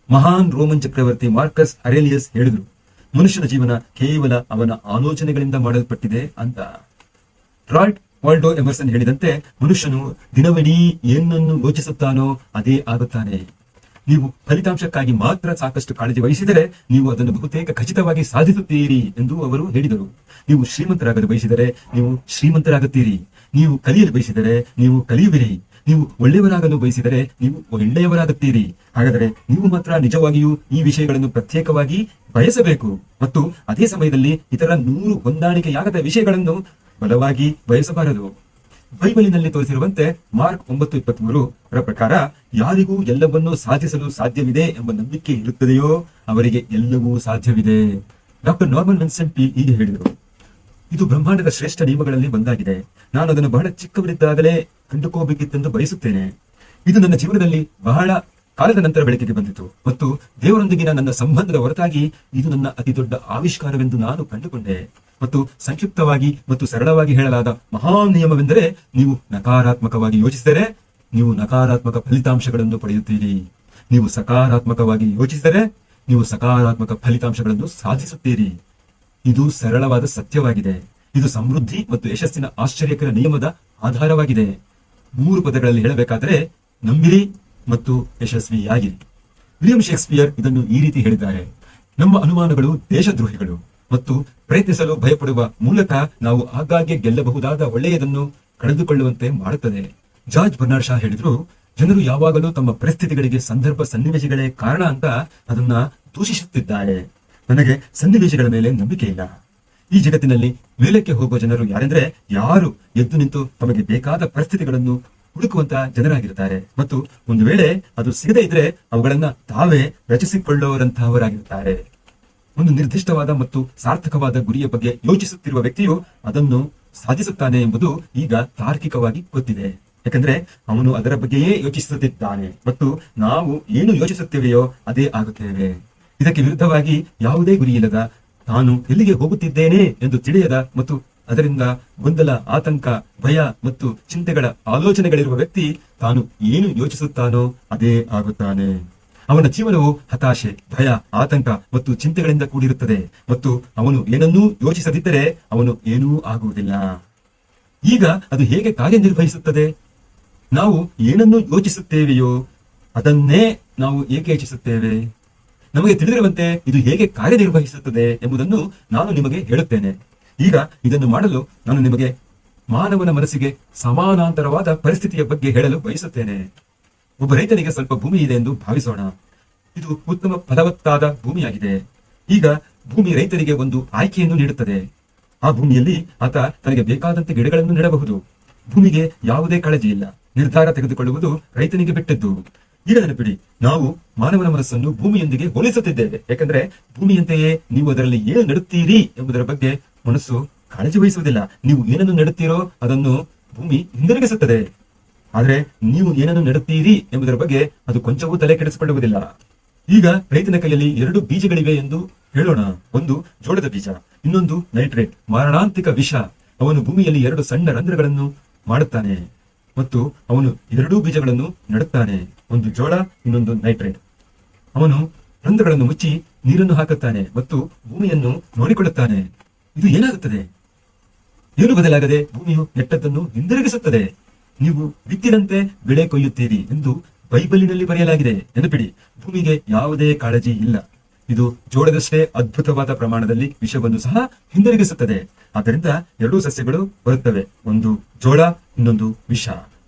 ಮಹಾನ್ ರೋಮನ್ ಚಕ್ರವರ್ತಿ ಮಾರ್ಕಸ್ ಅರೇಲಿಯಸ್ ಹೇಳಿದರು, ಮನುಷ್ಯನ ಜೀವನ ಕೇವಲ ಅವನ ಆಲೋಚನೆಗಳಿಂದ ಮಾಡಲ್ಪಟ್ಟಿದೆ ಅಂತ. ರಾಲ್ಫ್ ವಾಲ್ಡೋ ಎಮರ್ಸನ್ ಹೇಳಿದಂತೆ ಮನುಷ್ಯನು ದಿನವಿಡೀ ಏನನ್ನು ಯೋಚಿಸುತ್ತಾನೋ ಅದೇ ಆಗುತ್ತಾನೆ. ನೀವು ಫಲಿತಾಂಶಕ್ಕಾಗಿ ಮಾತ್ರ ಸಾಕಷ್ಟು ಕಾಳಜಿ ವಹಿಸಿದರೆ ನೀವು ಅದನ್ನು ಬಹುತೇಕ ಖಚಿತವಾಗಿ ಸಾಧಿಸುತ್ತೀರಿ ಎಂದು ಅವರು ಹೇಳಿದರು. ನೀವು ಶ್ರೀಮಂತರಾಗಲು ಬಯಸಿದರೆ ನೀವು ಶ್ರೀಮಂತರಾಗುತ್ತೀರಿ. ನೀವು ಕಲಿಯಲು ಬಯಸಿದರೆ ನೀವು ಕಲಿಯುವಿರಿ. ನೀವು ಒಳ್ಳೆಯವರಾಗಲು ಬಯಸಿದರೆ ನೀವು ಒಳ್ಳೆಯವರಾಗುತ್ತೀರಿ. ಹಾಗಾದರೆ ನೀವು ಮಾತ್ರ ನಿಜವಾಗಿಯೂ ಈ ವಿಷಯಗಳನ್ನು ಪ್ರತ್ಯೇಕವಾಗಿ ಬಯಸಬೇಕು ಮತ್ತು ಅದೇ ಸಮಯದಲ್ಲಿ ಇತರ 100 ಹೊಂದಾಣಿಕೆಯಾಗದ ವಿಷಯಗಳನ್ನು ಬಲವಾಗಿ ಬಯಸಬಾರದು. ಬೈಬಲಿನಲ್ಲಿ ತೋರಿಸಿರುವಂತೆ ಮಾರ್ಕ್ 9:23 ಪ್ರಕಾರ ಯಾರಿಗೂ ಎಲ್ಲವನ್ನೂ ಸಾಧಿಸಲು ಸಾಧ್ಯವಿದೆ ಎಂಬ ನಂಬಿಕೆ ಇರುತ್ತದೆಯೋ ಅವರಿಗೆ ಎಲ್ಲವೂ ಸಾಧ್ಯವಿದೆ. ಡಾಕ್ಟರ್ ನಾರ್ಮನ್ ವಿನ್ಸೆಂಟ್ ಪೀಲ್ ಹೀಗೆ ಹೇಳಿದರು, ಇದು ಬ್ರಹ್ಮಾಂಡದ ಶ್ರೇಷ್ಠ ನಿಯಮಗಳಲ್ಲಿ ಒಂದಾಗಿದೆ. ನಾನು ಅದನ್ನು ಬಹಳ ಚಿಕ್ಕವರಿದ್ದಾಗಲೇ ಕಂಡುಕೋಬೇಕಿತ್ತೆಂದು ಬಯಸುತ್ತೇನೆ. ಇದು ನನ್ನ ಜೀವನದಲ್ಲಿ ಬಹಳ ಕಾಲದ ನಂತರ ಬೆಳಕಿಗೆ ಬಂದಿತು ಮತ್ತು ದೇವರೊಂದಿಗಿನ ನನ್ನ ಸಂಬಂಧದ ಹೊರತಾಗಿ ಇದು ನನ್ನ ಅತಿ ದೊಡ್ಡ ಆವಿಷ್ಕಾರವೆಂದು ನಾನು ಕಂಡುಕೊಂಡೆ. ಮತ್ತು ಸಂಕ್ಷಿಪ್ತವಾಗಿ ಮತ್ತು ಸರಳವಾಗಿ ಹೇಳಲಾದ ಮಹಾನ್ ನಿಯಮವೆಂದರೆ, ನೀವು ನಕಾರಾತ್ಮಕವಾಗಿ ಯೋಚಿಸಿದರೆ ನೀವು ನಕಾರಾತ್ಮಕ ಫಲಿತಾಂಶಗಳನ್ನು ಪಡೆಯುತ್ತೀರಿ. ನೀವು ಸಕಾರಾತ್ಮಕವಾಗಿ ಯೋಚಿಸಿದರೆ ನೀವು ಸಕಾರಾತ್ಮಕ ಫಲಿತಾಂಶಗಳನ್ನು ಸಾಧಿಸುತ್ತೀರಿ. ಇದು ಸರಳವಾದ ಸತ್ಯವಾಗಿದೆ. ಇದು ಸಮೃದ್ಧಿ ಮತ್ತು ಯಶಸ್ಸಿನ ಆಶ್ಚರ್ಯಕರ ನಿಯಮದ ಆಧಾರವಾಗಿದೆ. 3 ಪದಗಳಲ್ಲಿ ಹೇಳಬೇಕಾದರೆ, ನಂಬಿರಿ ಮತ್ತು ಯಶಸ್ವಿಯಾಗಿರಿ. ವಿಲಿಯಂ ಶೇಕ್ಸ್ಪಿಯರ್ ಇದನ್ನು ಈ ರೀತಿ ಹೇಳಿದ್ದಾರೆ, ನಮ್ಮ ಅನುಮಾನಗಳು ದೇಶದ್ರೋಹಿಗಳು ಮತ್ತು ಪ್ರಯತ್ನಿಸಲು ಭಯಪಡುವ ಮೂಲಕ ನಾವು ಆಗಾಗ್ಗೆ ಗೆಲ್ಲಬಹುದಾದ ಒಳ್ಳೆಯದನ್ನು ಕಳೆದುಕೊಳ್ಳುವಂತೆ ಮಾಡುತ್ತದೆ. ಜಾರ್ಜ್ ಬರ್ನಾರ್ಡ್ ಶಾ ಹೇಳಿದ್ರು, ಜನರು ಯಾವಾಗಲೂ ತಮ್ಮ ಪರಿಸ್ಥಿತಿಗಳಿಗೆ ಸಂದರ್ಭ ಸನ್ನಿವೇಶಗಳೇ ಕಾರಣ ಅಂತ ಅದನ್ನ ದೂಷಿಸುತ್ತಿದ್ದಾರೆ. ನನಗೆ ಸನ್ನಿವೇಶಗಳ ಮೇಲೆ ನಂಬಿಕೆ ಇಲ್ಲ. ಈ ಜಗತ್ತಿನಲ್ಲಿ ಮೇಲಕ್ಕೆ ಹೋಗುವ ಜನರು ಯಾರೆಂದ್ರೆ ಯಾರು ಎದ್ದು ನಿಂತು ತಮಗೆ ಬೇಕಾದ ಪರಿಸ್ಥಿತಿಗಳನ್ನು ಹುಡುಕುವಂತ ಜನರಾಗಿರ್ತಾರೆ ಮತ್ತು ಒಂದು ವೇಳೆ ಅದು ಸಿಗದೇ ಇದ್ರೆ ಅವುಗಳನ್ನ ತಾವೇ ರಚಿಸಿಕೊಳ್ಳುವಂತಹವರಾಗಿರುತ್ತಾರೆ. ಒಂದು ನಿರ್ದಿಷ್ಟವಾದ ಮತ್ತು ಸಾರ್ಥಕವಾದ ಗುರಿಯ ಬಗ್ಗೆ ಯೋಚಿಸುತ್ತಿರುವ ವ್ಯಕ್ತಿಯು ಅದನ್ನು ಸಾಧಿಸುತ್ತಾನೆ ಎಂಬುದು ಈಗ ತಾರ್ಕಿಕವಾಗಿ ಗೊತ್ತಿದೆ. ಯಾಕಂದ್ರೆ ಅವನು ಅದರ ಬಗ್ಗೆಯೇ ಯೋಚಿಸುತ್ತಿದ್ದಾನೆ ಮತ್ತು ನಾವು ಏನು ಯೋಚಿಸುತ್ತೇವೆಯೋ ಅದೇ ಆಗುತ್ತೇವೆ. ಇದಕ್ಕೆ ವಿರುದ್ಧವಾಗಿ ಯಾವುದೇ ಗುರಿ ಇಲ್ಲದ, ತಾನು ಎಲ್ಲಿಗೆ ಹೋಗುತ್ತಿದ್ದೇನೆ ಎಂದು ತಿಳಿಯದ ಮತ್ತು ಅದರಿಂದ ಗೊಂದಲ, ಆತಂಕ, ಭಯ ಮತ್ತು ಚಿಂತೆಗಳ ಆಲೋಚನೆಗಳಿರುವ ವ್ಯಕ್ತಿ ತಾನು ಏನು ಯೋಚಿಸುತ್ತಾನೋ ಅದೇ ಆಗುತ್ತಾನೆ. ಅವನ ಜೀವನವು ಹತಾಶೆ, ಭಯ, ಆತಂಕ ಮತ್ತು ಚಿಂತೆಗಳಿಂದ ಕೂಡಿರುತ್ತದೆ ಮತ್ತು ಅವನು ಏನನ್ನೂ ಯೋಚಿಸದಿದ್ದರೆ ಅವನು ಏನೂ ಆಗುವುದಿಲ್ಲ. ಈಗ ಅದು ಹೇಗೆ ಕಾರ್ಯನಿರ್ವಹಿಸುತ್ತದೆ? ನಾವು ಏನನ್ನು ಯೋಚಿಸುತ್ತೇವೆಯೋ ಅದನ್ನೇ ನಾವು ಏಕೆ ಯೋಚಿಸುತ್ತೇವೆ. ನಮಗೆ ತಿಳಿದಿರುವಂತೆ ಇದು ಹೇಗೆ ಕಾರ್ಯನಿರ್ವಹಿಸುತ್ತದೆ ಎಂಬುದನ್ನು ನಾನು ನಿಮಗೆ ಹೇಳುತ್ತೇನೆ. ಈಗ ಇದನ್ನು ಮಾಡಲು ನಾನು ನಿಮಗೆ ಮಾನವನ ಮನಸ್ಸಿಗೆ ಸಮಾನಾಂತರವಾದ ಪರಿಸ್ಥಿತಿಯ ಬಗ್ಗೆ ಹೇಳಲು ಬಯಸುತ್ತೇನೆ. ಒಬ್ಬ ರೈತನಿಗೆ ಸ್ವಲ್ಪ ಭೂಮಿ ಇದೆ ಎಂದು ಭಾವಿಸೋಣ. ಇದು ಉತ್ತಮ ಫಲವತ್ತಾದ ಭೂಮಿಯಾಗಿದೆ. ಈಗ ಭೂಮಿ ರೈತರಿಗೆ ಒಂದು ಆಯ್ಕೆಯನ್ನು ನೀಡುತ್ತದೆ. ಆ ಭೂಮಿಯಲ್ಲಿ ಆತ ತನಗೆ ಬೇಕಾದಂತೆ ಗಿಡಗಳನ್ನು ನೆಡಬಹುದು. ಭೂಮಿಗೆ ಯಾವುದೇ ಕಾಳಜಿ ಇಲ್ಲ. ನಿರ್ಧಾರ ತೆಗೆದುಕೊಳ್ಳುವುದು ರೈತನಿಗೆ ಬಿಟ್ಟದ್ದು. ಈಗ ನೆನಪಿಡಿ, ನಾವು ಮಾನವನ ಮನಸ್ಸನ್ನು ಭೂಮಿಯೊಂದಿಗೆ ಹೋಲಿಸುತ್ತಿದ್ದೇವೆ. ಯಾಕಂದ್ರೆ ಭೂಮಿಯಂತೆಯೇ ನೀವು ಅದರಲ್ಲಿ ಏನು ನೆಡುತ್ತೀರಿ ಎಂಬುದರ ಬಗ್ಗೆ ಮನಸ್ಸು ಕಾಳಜಿ ವಹಿಸುವುದಿಲ್ಲ. ನೀವು ಏನನ್ನು ನೆಡುತ್ತೀರೋ ಅದನ್ನು ಭೂಮಿ ಹಿಂದಿರುಗಿಸುತ್ತದೆ. ಆದ್ರೆ ನೀವು ಏನನ್ನು ನೆಡುತ್ತೀರಿ ಎಂಬುದರ ಬಗ್ಗೆ ಅದು ಕೊಂಚವೂ ತಲೆ ಕೆಡಿಸಿಕೊಳ್ಳುವುದಿಲ್ಲ. ಈಗ ರೈತನ ಕೈಯಲ್ಲಿ 2 ಬೀಜಗಳಿವೆ ಎಂದು ಹೇಳೋಣ. ಒಂದು ಜೋಳದ ಬೀಜ, ಇನ್ನೊಂದು ನೈಟ್ರೇಟ್, ಮಾರಣಾಂತಿಕ ವಿಷ. ಅವನು ಭೂಮಿಯಲ್ಲಿ 2 ಸಣ್ಣ ರಂಧ್ರಗಳನ್ನು ಮಾಡುತ್ತಾನೆ ಮತ್ತು ಅವನು 2 ಬೀಜಗಳನ್ನು ನೆಡುತ್ತಾನೆ, ಒಂದು ಜೋಳ, ಇನ್ನೊಂದು ನೈಟ್ರೇಟ್. ಅವನು ರಂಧ್ರಗಳನ್ನು ಮುಚ್ಚಿ ನೀರನ್ನು ಹಾಕುತ್ತಾನೆ ಮತ್ತು ಭೂಮಿಯನ್ನು ನೋಡಿಕೊಳ್ಳುತ್ತಾನೆ. ಇದು ಏನಾಗುತ್ತದೆ? ಏನು ಬದಲಾಗದೆ ಭೂಮಿಯು ನೆಟ್ಟದ್ದನ್ನು ಹಿಂದಿರುಗಿಸುತ್ತದೆ. ನೀವು ಬಿತ್ತಿದಂತೆ ಬೆಳೆ ಕೊಯ್ಯುತ್ತೀರಿ ಎಂದು ಬೈಬಲಿನಲ್ಲಿ ಬರೆಯಲಾಗಿದೆ. ನೆನಪಿಡಿ, ಭೂಮಿಗೆ ಯಾವುದೇ ಕಾಳಜಿ ಇಲ್ಲ. ಇದು ಜೋಳದಷ್ಟೇ ಅದ್ಭುತವಾದ ಪ್ರಮಾಣದಲ್ಲಿ ವಿಷವನ್ನು ಸಹ ಹಿಂದಿರುಗಿಸುತ್ತದೆ. ಆದ್ದರಿಂದ 2 ಸಸ್ಯಗಳು ಬರುತ್ತವೆ, ಒಂದು ಜೋಳ, ಇನ್ನೊಂದು ವಿಷ.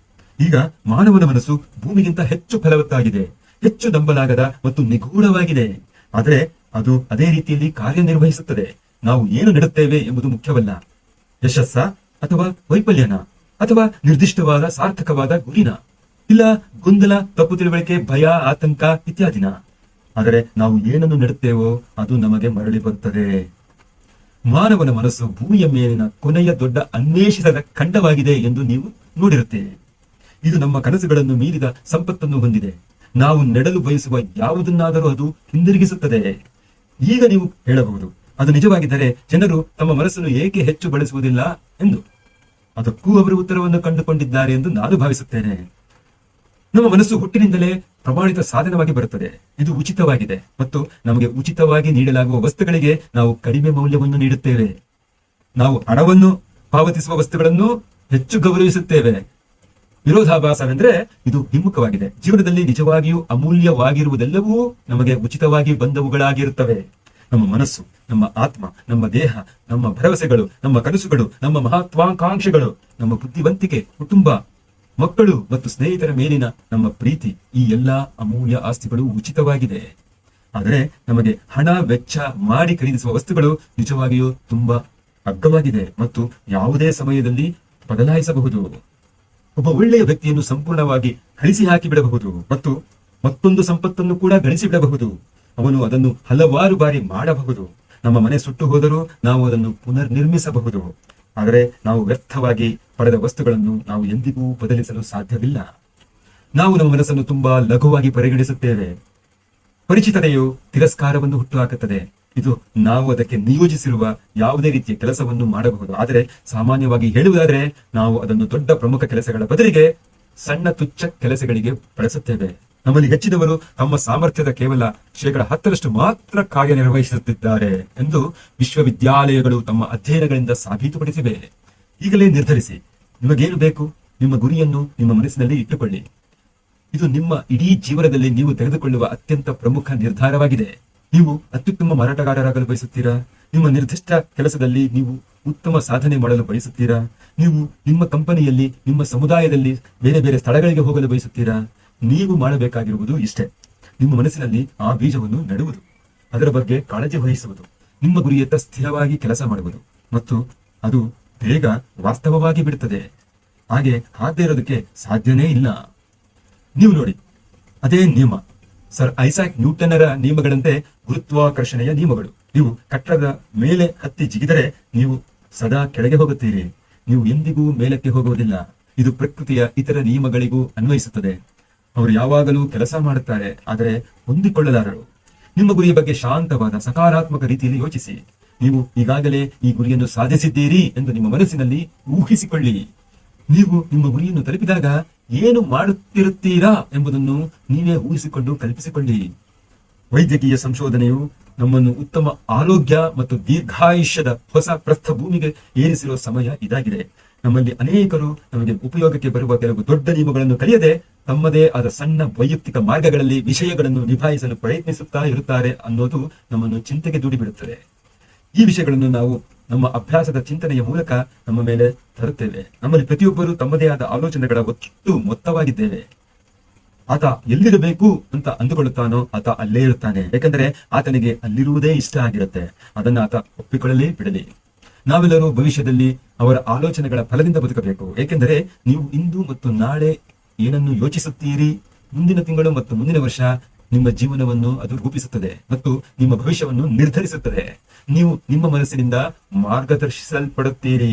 ಈಗ ಮಾನವನ ಮನಸ್ಸು ಭೂಮಿಗಿಂತ ಹೆಚ್ಚು ಫಲವತ್ತಾಗಿದೆ, ಹೆಚ್ಚು ನಂಬಲಾಗದ ಮತ್ತು ನಿಗೂಢವಾಗಿದೆ. ಆದರೆ ಅದು ಅದೇ ರೀತಿಯಲ್ಲಿ ಕಾರ್ಯನಿರ್ವಹಿಸುತ್ತದೆ. ನಾವು ಏನು ನೆಡುತ್ತೇವೆ ಎಂಬುದು ಮುಖ್ಯವಲ್ಲ. ಯಶಸ್ಸ ಅಥವಾ ವೈಫಲ್ಯನ ಅಥವಾ ನಿರ್ದಿಷ್ಟವಾದ ಸಾರ್ಥಕವಾದ ಗುರಿನ, ಇಲ್ಲ ಗೊಂದಲ, ತಪ್ಪು ತಿಳುವಳಿಕೆ, ಭಯ, ಆತಂಕ ಇತ್ಯಾದಿನ. ಆದರೆ ನಾವು ಏನನ್ನು ನೆಡುತ್ತೇವೋ ಅದು ನಮಗೆ ಮರಳಿ ಬರುತ್ತದೆ. ಮಾನವನ ಮನಸ್ಸು ಭೂಮಿಯ ಮೇಲಿನ ಕೊನೆಯ ದೊಡ್ಡ ಅನ್ವೇಷಿಸದ ಖಂಡವಾಗಿದೆ ಎಂದು ನೀವು ನೋಡಿರುತ್ತೀರಿ. ಇದು ನಮ್ಮ ಕನಸುಗಳನ್ನು ಮೀರಿದ ಸಂಪತ್ತನ್ನು ಹೊಂದಿದೆ. ನಾವು ನೆಡಲು ಬಯಸುವ ಯಾವುದನ್ನಾದರೂ ಅದು ಹಿಂದಿರುಗಿಸುತ್ತದೆ. ಈಗ ನೀವು ಹೇಳಬಹುದು, ಅದು ನಿಜವಾಗಿದ್ದರೆ ಜನರು ತಮ್ಮ ಮನಸ್ಸನ್ನು ಏಕೆ ಹೆಚ್ಚು ಬಳಸುವುದಿಲ್ಲ ಎಂದು. ಅದಕ್ಕೂ ಅವರು ಉತ್ತರವನ್ನು ಕಂಡುಕೊಂಡಿದ್ದಾರೆ ಎಂದು ನಾನು ಭಾವಿಸುತ್ತೇನೆ. ನಮ್ಮ ಮನಸ್ಸು ಹುಟ್ಟಿನಿಂದಲೇ ಪ್ರಮಾಣಿತ ಸಾಧನವಾಗಿ ಬರುತ್ತದೆ. ಇದು ಉಚಿತವಾಗಿದೆ ಮತ್ತು ನಮಗೆ ಉಚಿತವಾಗಿ ನೀಡಲಾಗುವ ವಸ್ತುಗಳಿಗೆ ನಾವು ಕಡಿಮೆ ಮೌಲ್ಯವನ್ನು ನೀಡುತ್ತೇವೆ. ನಾವು ಹಣವನ್ನು ಪಾವತಿಸುವ ವಸ್ತುಗಳನ್ನು ಹೆಚ್ಚು ಗೌರವಿಸುತ್ತೇವೆ. ವಿರೋಧಾಭಾಸವೆಂದ್ರೆ ಇದು ಹಿಮ್ಮುಖವಾಗಿದೆ. ಜೀವನದಲ್ಲಿ ನಿಜವಾಗಿಯೂ ಅಮೂಲ್ಯವಾಗಿರುವುದೆಲ್ಲವೂ ನಮಗೆ ಉಚಿತವಾಗಿ ಬಂದವುಗಳಾಗಿರುತ್ತವೆ. ನಮ್ಮ ಮನಸ್ಸು, ನಮ್ಮ ಆತ್ಮ, ನಮ್ಮ ದೇಹ, ನಮ್ಮ ಭರವಸೆಗಳು, ನಮ್ಮ ಕನಸುಗಳು, ನಮ್ಮ ಮಹತ್ವಾಕಾಂಕ್ಷೆಗಳು, ನಮ್ಮ ಬುದ್ಧಿವಂತಿಕೆ, ಕುಟುಂಬ, ಮಕ್ಕಳು ಮತ್ತು ಸ್ನೇಹಿತರ ಮೇಲಿನ ನಮ್ಮ ಪ್ರೀತಿ, ಈ ಎಲ್ಲಾ ಅಮೂಲ್ಯ ಆಸ್ತಿಗಳು ಉಚಿತವಾಗಿದೆ. ಆದರೆ ನಮಗೆ ಹಣ ವೆಚ್ಚ ಮಾಡಿ ಖರೀದಿಸುವ ವಸ್ತುಗಳು ನಿಜವಾಗಿಯೂ ತುಂಬಾ ಅಗ್ಗವಾಗಿದೆ ಮತ್ತು ಯಾವುದೇ ಸಮಯದಲ್ಲಿ ಬದಲಾಯಿಸಬಹುದು. ಒಬ್ಬ ಒಳ್ಳೆಯ ವ್ಯಕ್ತಿಯನ್ನು ಸಂಪೂರ್ಣವಾಗಿ ಅಳಿಸಿ ಹಾಕಿ ಬಿಡಬಹುದು ಮತ್ತು ಮತ್ತೊಂದು ಸಂಪತ್ತನ್ನು ಕೂಡ ಗಳಿಸಿ ಬಿಡಬಹುದು. ಅವನು ಅದನ್ನು ಹಲವಾರು ಬಾರಿ ಮಾಡಬಹುದು. ನಮ್ಮ ಮನೆ ಸುಟ್ಟು ಹೋದರೂ ನಾವು ಅದನ್ನು ಪುನರ್ ನಿರ್ಮಿಸಬಹುದು. ಆದರೆ ನಾವು ವ್ಯರ್ಥವಾಗಿ ಪಡೆದ ವಸ್ತುಗಳನ್ನು ನಾವು ಎಂದಿಗೂ ಬದಲಿಸಲು ಸಾಧ್ಯವಿಲ್ಲ. ನಾವು ನಮ್ಮ ಮನಸ್ಸನ್ನು ತುಂಬಾ ಲಘುವಾಗಿ ಪರಿಗಣಿಸುತ್ತೇವೆ. ಪರಿಚಿತತೆಯು ತಿರಸ್ಕಾರವನ್ನು ಹುಟ್ಟುಹಾಕುತ್ತದೆ. ಇದು ನಾವು ಅದಕ್ಕೆ ನಿಯೋಜಿಸಿರುವ ಯಾವುದೇ ರೀತಿಯ ಕೆಲಸವನ್ನು ಮಾಡಬಹುದು. ಆದರೆ ಸಾಮಾನ್ಯವಾಗಿ ಹೇಳುವುದಾದರೆ ನಾವು ಅದನ್ನು ದೊಡ್ಡ ಪ್ರಮುಖ ಕೆಲಸಗಳ ಬದಲಿಗೆ ಸಣ್ಣ ತುಚ್ಛ ಕೆಲಸಗಳಿಗೆ ಬಳಸುತ್ತೇವೆ. ನಮ್ಮಲ್ಲಿ ಹೆಚ್ಚಿನವರು ತಮ್ಮ ಸಾಮರ್ಥ್ಯದ ಕೇವಲ 10% ಮಾತ್ರ ಕಾರ್ಯನಿರ್ವಹಿಸುತ್ತಿದ್ದಾರೆ ಎಂದು ವಿಶ್ವವಿದ್ಯಾಲಯಗಳು ತಮ್ಮ ಅಧ್ಯಯನಗಳಿಂದ ಸಾಬೀತುಪಡಿಸಿವೆ. ಈಗಲೇ ನಿರ್ಧರಿಸಿ, ನಿಮಗೇನು ಬೇಕು. ನಿಮ್ಮ ಗುರಿಯನ್ನು ನಿಮ್ಮ ಮನಸ್ಸಿನಲ್ಲಿ ಇಟ್ಟುಕೊಳ್ಳಿ. ಇದು ನಿಮ್ಮ ಇಡೀ ಜೀವನದಲ್ಲಿ ನೀವು ತೆಗೆದುಕೊಳ್ಳುವ ಅತ್ಯಂತ ಪ್ರಮುಖ ನಿರ್ಧಾರವಾಗಿದೆ. ನೀವು ಅತ್ಯುತ್ತಮ ಮಾರಾಟಗಾರರಾಗಲು ಬಯಸುತ್ತೀರಾ? ನಿಮ್ಮ ನಿರ್ದಿಷ್ಟ ಕೆಲಸದಲ್ಲಿ ನೀವು ಉತ್ತಮ ಸಾಧನೆ ಮಾಡಲು ಬಯಸುತ್ತೀರಾ? ನೀವು ನಿಮ್ಮ ಕಂಪನಿಯಲ್ಲಿ, ನಿಮ್ಮ ಸಮುದಾಯದಲ್ಲಿ ಬೇರೆ ಬೇರೆ ಸ್ಥಳಗಳಿಗೆ ಹೋಗಲು ಬಯಸುತ್ತೀರಾ? ನೀವು ಮಾಡಬೇಕಾಗಿರುವುದು ಇಷ್ಟೇ: ನಿಮ್ಮ ಮನಸ್ಸಿನಲ್ಲಿ ಆ ಬೀಜವನ್ನು ನೆಡುವುದು, ಅದರ ಬಗ್ಗೆ ಕಾಳಜಿ ವಹಿಸುವುದು, ನಿಮ್ಮ ಗುರಿಯತ್ತ ಸ್ಥಿರವಾಗಿ ಕೆಲಸ ಮಾಡುವುದು, ಮತ್ತು ಅದು ಬೇಗ ವಾಸ್ತವವಾಗಿ ಬಿಡುತ್ತದೆ. ಹಾಗೆ ಆಗದೆ ಇರೋದಕ್ಕೆ ಸಾಧ್ಯನೇ ಇಲ್ಲ. ನೀವು ನೋಡಿ, ಅದೇ ನಿಯಮ ಸರ್ ಐಸಾಕ್ ನ್ಯೂಟನ್ನರ ನಿಯಮಗಳಂತೆ ಗುರುತ್ವಾಕರ್ಷಣೆಯ ನಿಯಮಗಳು. ನೀವು ಕಟ್ಟಡದ ಮೇಲೆ ಹತ್ತಿ ಜಿಗಿದರೆ ನೀವು ಸದಾ ಕೆಳಗೆ ಹೋಗುತ್ತೀರಿ. ನೀವು ಎಂದಿಗೂ ಮೇಲಕ್ಕೆ ಹೋಗುವುದಿಲ್ಲ. ಇದು ಪ್ರಕೃತಿಯ ಇತರ ನಿಯಮಗಳಿಗೂ ಅನ್ವಯಿಸುತ್ತದೆ. ಅವರು ಯಾವಾಗಲೂ ಕೆಲಸ ಮಾಡುತ್ತಾರೆ, ಆದರೆ ಹೊಂದಿಕೊಳ್ಳಲಾರರು. ನಿಮ್ಮ ಗುರಿಯ ಬಗ್ಗೆ ಶಾಂತವಾದ ಸಕಾರಾತ್ಮಕ ರೀತಿಯಲ್ಲಿ ಯೋಚಿಸಿ. ನೀವು ಈಗಾಗಲೇ ಈ ಗುರಿಯನ್ನು ಸಾಧಿಸಿದ್ದೀರಿ ಎಂದು ನಿಮ್ಮ ಮನಸ್ಸಿನಲ್ಲಿ ಊಹಿಸಿಕೊಳ್ಳಿ. ನೀವು ನಿಮ್ಮ ಗುರಿಯನ್ನು ತಲುಪಿದಾಗ ಏನು ಮಾಡುತ್ತಿರುತ್ತೀರಾ ಎಂಬುದನ್ನು ನೀವೇ ಊಹಿಸಿಕೊಂಡು ಕಲ್ಪಿಸಿಕೊಳ್ಳಿ. ವೈದ್ಯಕೀಯ ಸಂಶೋಧನೆಯು ನಮ್ಮನ್ನು ಉತ್ತಮ ಆರೋಗ್ಯ ಮತ್ತು ದೀರ್ಘಾಯುಷ್ಯದ ಹೊಸ ಪ್ರಸ್ಥಭೂಮಿಗೆ ಏರಿಸಿರುವ ಸಮಯ ಇದಾಗಿದೆ. ನಮ್ಮಲ್ಲಿ ಅನೇಕರು ನಮಗೆ ಉಪಯೋಗಕ್ಕೆ ಬರುವ ಕೆಲವು ದೊಡ್ಡ ನಿಯಮಗಳನ್ನು ಕಲಿಯದೆ ತಮ್ಮದೇ ಆದ ಸಣ್ಣ ವೈಯಕ್ತಿಕ ಮಾರ್ಗಗಳಲ್ಲಿ ವಿಷಯಗಳನ್ನು ನಿಭಾಯಿಸಲು ಪ್ರಯತ್ನಿಸುತ್ತಾ ಇರುತ್ತಾರೆ ಅನ್ನೋದು ನಮ್ಮನ್ನು ಚಿಂತೆಗೆ ದೂಡಿಬಿಡುತ್ತದೆ. ಈ ವಿಷಯಗಳನ್ನು ನಾವು ನಮ್ಮ ಅಭ್ಯಾಸದ ಚಿಂತನೆಯ ಮೂಲಕ ನಮ್ಮ ಮೇಲೆ ತರುತ್ತೇವೆ. ನಮ್ಮಲ್ಲಿ ಪ್ರತಿಯೊಬ್ಬರು ತಮ್ಮದೇ ಆದ ಆಲೋಚನೆಗಳ ಒಟ್ಟು ಮೊತ್ತವಾಗಿದ್ದೇವೆ. ಆತ ಎಲ್ಲಿರಬೇಕು ಅಂತ ಅಂದುಕೊಳ್ಳುತ್ತಾನೋ ಆತ ಅಲ್ಲೇ ಇರುತ್ತಾನೆ. ಯಾಕಂದರೆ ಆತನಿಗೆ ಅಲ್ಲಿರುವುದೇ ಇಷ್ಟ ಆಗಿರುತ್ತೆ. ಅದನ್ನು ಆತ ಒಪ್ಪಿಕೊಳ್ಳಲೇ ಬಿಡಲಿ. ನಾವೆಲ್ಲರೂ ಭವಿಷ್ಯದಲ್ಲಿ ಅವರ ಆಲೋಚನೆಗಳ ಫಲದಿಂದ ಬದುಕಬೇಕು. ಏಕೆಂದರೆ ನೀವು ಇಂದು ಮತ್ತು ನಾಳೆ ಏನನ್ನು ಯೋಚಿಸುತ್ತೀರಿ, ಮುಂದಿನ ತಿಂಗಳು ಮತ್ತು ಮುಂದಿನ ವರ್ಷ ನಿಮ್ಮ ಜೀವನವನ್ನು ಅದು ರೂಪಿಸುತ್ತದೆ ಮತ್ತು ನಿಮ್ಮ ಭವಿಷ್ಯವನ್ನು ನಿರ್ಧರಿಸುತ್ತದೆ. ನೀವು ನಿಮ್ಮ ಮನಸ್ಸಿನಿಂದ ಮಾರ್ಗದರ್ಶಿಸಲ್ಪಡುತ್ತೀರಿ.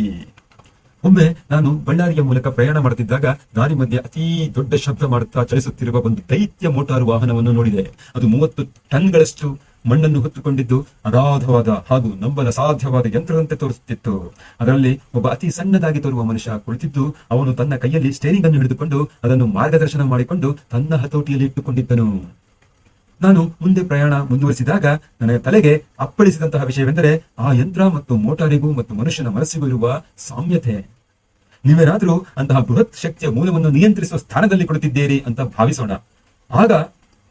ಒಮ್ಮೆ ನಾನು ಬಳ್ಳಾರಿಯ ಮೂಲಕ ಪ್ರಯಾಣ ಮಾಡುತ್ತಿದ್ದಾಗ ದಾರಿ ಮಧ್ಯೆ ಅತೀ ದೊಡ್ಡ ಶಬ್ದ ಮಾಡುತ್ತಾ ಚಲಿಸುತ್ತಿರುವ ಒಂದು ದೈತ್ಯ ಮೋಟಾರು ವಾಹನವನ್ನು ನೋಡಿದೆ. ಅದು 30 ಟನ್ಗಳಷ್ಟು ಮಣ್ಣನ್ನು ಹೊತ್ತುಕೊಂಡಿದ್ದು ಅಗಾಧವಾದ ಹಾಗೂ ನಂಬಲ ಸಾಧ್ಯವಾದ ಯಂತ್ರದಂತೆ ತೋರಿಸುತ್ತಿತ್ತು. ಅದರಲ್ಲಿ ಒಬ್ಬ ಅತಿ ಸಣ್ಣದಾಗಿ ತೋರುವ ಮನುಷ್ಯ ಕುಳಿತಿದ್ದು, ಅವನು ತನ್ನ ಕೈಯಲ್ಲಿ ಸ್ಟೇರಿಂಗ್ ಅನ್ನು ಹಿಡಿದುಕೊಂಡು ಅದನ್ನು ಮಾರ್ಗದರ್ಶನ ಮಾಡಿಕೊಂಡು ತನ್ನ ಹತೋಟಿಯಲ್ಲಿ ಇಟ್ಟುಕೊಂಡಿದ್ದನು. ನಾನು ಮುಂದೆ ಪ್ರಯಾಣ ಮುಂದುವರಿಸಿದಾಗ ನನ್ನ ತಲೆಗೆ ಅಪ್ಪಳಿಸಿದಂತಹ ವಿಷಯವೆಂದರೆ ಆ ಯಂತ್ರ ಮತ್ತು ಮೋಟಾರಿಗೂ ಮತ್ತು ಮನುಷ್ಯನ ಮನಸ್ಸಿಗೂ ಇರುವ ಸಾಮ್ಯತೆ. ನೀವೇನಾದರೂ ಅಂತಹ ಬೃಹತ್ ಶಕ್ತಿಯ ಮೂಲವನ್ನು ನಿಯಂತ್ರಿಸುವ ಸ್ಥಾನದಲ್ಲಿ ಕುಳಿತಿದ್ದೀರಿ ಅಂತ ಭಾವಿಸೋಣ. ಆಗ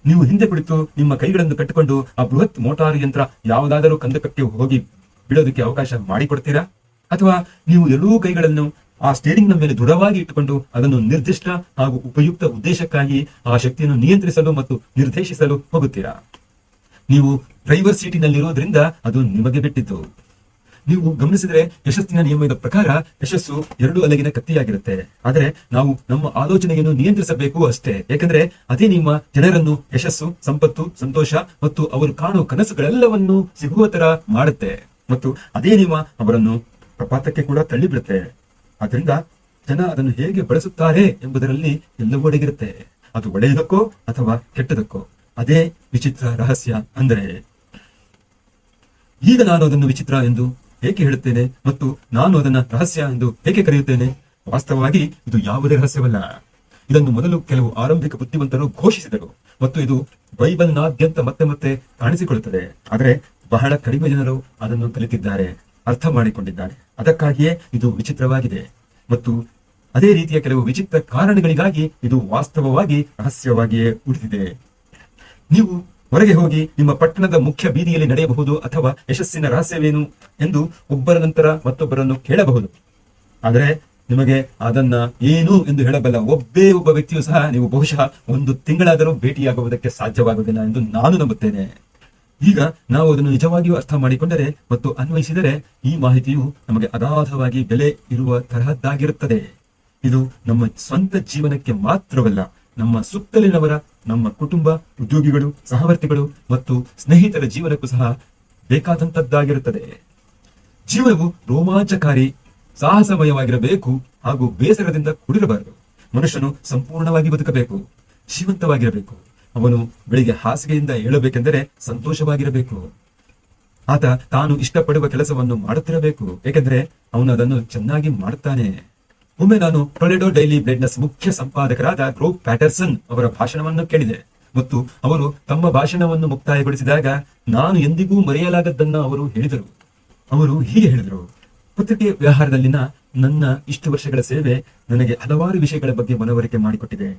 ನೀವು ಹಿಂದೆ ಕುಳಿತು ನಿಮ್ಮ ಕೈಗಳನ್ನು ಕಟ್ಟಿಕೊಂಡು ಆ ಬೃಹತ್ ಮೋಟಾರು ಯಂತ್ರ ಯಾವುದಾದರೂ ಕಂದಕಕ್ಕೆ ಹೋಗಿ ಬಿಡೋದಕ್ಕೆ ಅವಕಾಶ ಮಾಡಿಕೊಡ್ತೀರಾ? ಅಥವಾ ನೀವು ಎರಡೂ ಕೈಗಳನ್ನು ಆ ಸ್ಟೇರಿಂಗ್ ನ ಮೇಲೆ ದೃಢವಾಗಿ ಇಟ್ಟುಕೊಂಡು ಅದನ್ನು ನಿರ್ದಿಷ್ಟ ಹಾಗೂ ಉಪಯುಕ್ತ ಉದ್ದೇಶಕ್ಕಾಗಿ ಆ ಶಕ್ತಿಯನ್ನು ನಿಯಂತ್ರಿಸಲು ಮತ್ತು ನಿರ್ದೇಶಿಸಲು ಹೋಗುತ್ತೀರಾ? ನೀವು ಡ್ರೈವರ್ ಸೀಟಿನಲ್ಲಿರೋದ್ರಿಂದ ಅದು ನಿಮಗೆ ಬಿಟ್ಟಿದ್ದು. ನೀವು ಗಮನಿಸಿದರೆ ಯಶಸ್ಸಿನ ನಿಯಮದ ಪ್ರಕಾರ ಯಶಸ್ಸು 2 ಅಲಗಿನ ಕತ್ತಿಯಾಗಿರುತ್ತೆ. ಆದರೆ ನಾವು ನಮ್ಮ ಆಲೋಚನೆಯನ್ನು ನಿಯಂತ್ರಿಸಬೇಕು ಅಷ್ಟೇ. ಯಾಕಂದ್ರೆ ಅದೇ ನಿಮ್ಮ ಜನರನ್ನು ಯಶಸ್ಸು, ಸಂಪತ್ತು, ಸಂತೋಷ ಮತ್ತು ಅವರು ಕಾಣುವ ಕನಸುಗಳೆಲ್ಲವನ್ನು ಸಿಗುವ ತರ ಮಾಡುತ್ತೆ ಮತ್ತು ಅದೇ ನಿಯಮ ಅವರನ್ನು ಪ್ರಪಾತಕ್ಕೆ ಕೂಡ ತಳ್ಳಿಬಿಡುತ್ತೆ. ಆದ್ರಿಂದ ಜನ ಅದನ್ನು ಹೇಗೆ ಬಳಸುತ್ತಾರೆ ಎಂಬುದರಲ್ಲಿ ಎಲ್ಲವೂ ಅಡಗಿರುತ್ತೆ. ಅದು ಒಳ್ಳೆಯದಕ್ಕೋ ಅಥವಾ ಕೆಟ್ಟದಕ್ಕೋ. ಅದೇ ವಿಚಿತ್ರ ರಹಸ್ಯ. ಅಂದರೆ ಈಗ ನಾನು ಅದನ್ನು ವಿಚಿತ್ರ ಎಂದು ಏಕೆ ಹೇಳುತ್ತೇನೆ ಮತ್ತು ನಾನು ಅದನ್ನ ರಹಸ್ಯ ಎಂದು ಏಕೆ ಕರೆಯುತ್ತೇನೆ? ವಾಸ್ತವವಾಗಿ ಇದು ಯಾವುದೇ ರಹಸ್ಯವಲ್ಲ. ಇದನ್ನು ಮೊದಲು ಕೆಲವು ಆರಂಭಿಕ ಬುದ್ಧಿವಂತರು ಘೋಷಿಸಿದರು ಮತ್ತು ಇದು ಬೈಬಲ್ನಾದ್ಯಂತ ಮತ್ತೆ ಮತ್ತೆ ಕಾಣಿಸಿಕೊಳ್ಳುತ್ತದೆ. ಆದರೆ ಬಹಳ ಕಡಿಮೆ ಜನರು ಅದನ್ನು ಕಲಿತಿದ್ದಾರೆ, ಅರ್ಥ ಮಾಡಿಕೊಂಡಿದ್ದಾರೆ. ಅದಕ್ಕಾಗಿಯೇ ಇದು ವಿಚಿತ್ರವಾಗಿದೆ. ಮತ್ತು ಅದೇ ರೀತಿಯ ಕೆಲವು ವಿಚಿತ್ರ ಕಾರಣಗಳಿಗಾಗಿ ಇದು ವಾಸ್ತವವಾಗಿ ರಹಸ್ಯವಾಗಿಯೇ ಉಳಿದಿದೆ. ನೀವು ಹೊರಗೆ ಹೋಗಿ ನಿಮ್ಮ ಪಟ್ಟಣದ ಮುಖ್ಯ ಬೀದಿಯಲ್ಲಿ ನಡೆಯಬಹುದು ಅಥವಾ ಯಶಸ್ಸಿನ ರಹಸ್ಯವೇನು ಎಂದು ಒಬ್ಬರ ನಂತರ ಮತ್ತೊಬ್ಬರನ್ನು ಕೇಳಬಹುದು. ಆದರೆ ನಿಮಗೆ ಅದನ್ನ ಏನು ಎಂದು ಹೇಳಬಲ್ಲ ಒಬ್ಬ ವ್ಯಕ್ತಿಯು ಸಹ ನೀವು ಬಹುಶಃ 1 ತಿಂಗಳಾದರೂ ಭೇಟಿಯಾಗುವುದಕ್ಕೆ ಸಾಧ್ಯವಾಗುವುದಿಲ್ಲ ಎಂದು ನಾನು ನಂಬುತ್ತೇನೆ. ಈಗ ನಾವು ಅದನ್ನು ನಿಜವಾಗಿಯೂ ಅರ್ಥ ಮಾಡಿಕೊಂಡರೆ ಮತ್ತು ಅನ್ವಯಿಸಿದರೆ ಈ ಮಾಹಿತಿಯು ನಮಗೆ ಅಗಾಧವಾಗಿ ಬೆಲೆ ಇರುವ ತರಹದ್ದಾಗಿರುತ್ತದೆ. ಇದು ನಮ್ಮ ಸ್ವಂತ ಜೀವನಕ್ಕೆ ಮಾತ್ರವಲ್ಲ, ನಮ್ಮ ಸುತ್ತಲಿನವರ, ನಮ್ಮ ಕುಟುಂಬ, ಉದ್ಯೋಗಿಗಳು, ಸಹವರ್ತಿಗಳು ಮತ್ತು ಸ್ನೇಹಿತರ ಜೀವನಕ್ಕೂ ಸಹ ಬೇಕಾದಂತದ್ದಾಗಿರುತ್ತದೆ. ಜೀವನವು ರೋಮಾಂಚಕಾರಿ, ಸಾಹಸಮಯವಾಗಿರಬೇಕು ಹಾಗೂ ಬೇಸರದಿಂದ ಕೂಡಿರಬಾರದು. ಮನುಷ್ಯನು ಸಂಪೂರ್ಣವಾಗಿ ಬದುಕಬೇಕು, ಜೀವಂತವಾಗಿರಬೇಕು. ಅವನು ಬೆಳಿಗ್ಗೆ ಹಾಸಿಗೆಯಿಂದ ಏಳಬೇಕೆಂದರೆ ಸಂತೋಷವಾಗಿರಬೇಕು. ಆತ ತಾನು ಇಷ್ಟಪಡುವ ಕೆಲಸವನ್ನು ಮಾಡುತ್ತಿರಬೇಕು, ಏಕೆಂದರೆ ಅವನು ಅದನ್ನು ಚೆನ್ನಾಗಿ ಮಾಡುತ್ತಾನೆ. ಒಮ್ಮೆ ನಾನು ಟೊಲೆಡೋ ಡೈಲಿ ಬ್ಲೇಡ್ನ ಮುಖ್ಯ ಸಂಪಾದಕರಾದ ಗ್ರೋವ್ ಪ್ಯಾಟರ್ಸನ್ ಅವರ ಭಾಷಣವನ್ನು ಕೇಳಿದೆ ಮತ್ತು ಅವರು ತಮ್ಮ ಭಾಷಣವನ್ನು ಮುಕ್ತಾಯಗೊಳಿಸಿದಾಗ ನಾನು ಎಂದಿಗೂ ಮರೆಯಲಾಗದ್ದನ್ನ ಅವರು ಹೇಳಿದರು. ಅವರು ಹೀಗೆ ಹೇಳಿದರು: ಪತ್ರಿಕೆ ವ್ಯವಹಾರದಲ್ಲಿನ ನನ್ನ ಇಷ್ಟು ವರ್ಷಗಳ ಸೇವೆ ನನಗೆ ಹಲವಾರು ವಿಷಯಗಳ ಬಗ್ಗೆ ಮನವರಿಕೆ ಮಾಡಿಕೊಟ್ಟಿದೆ.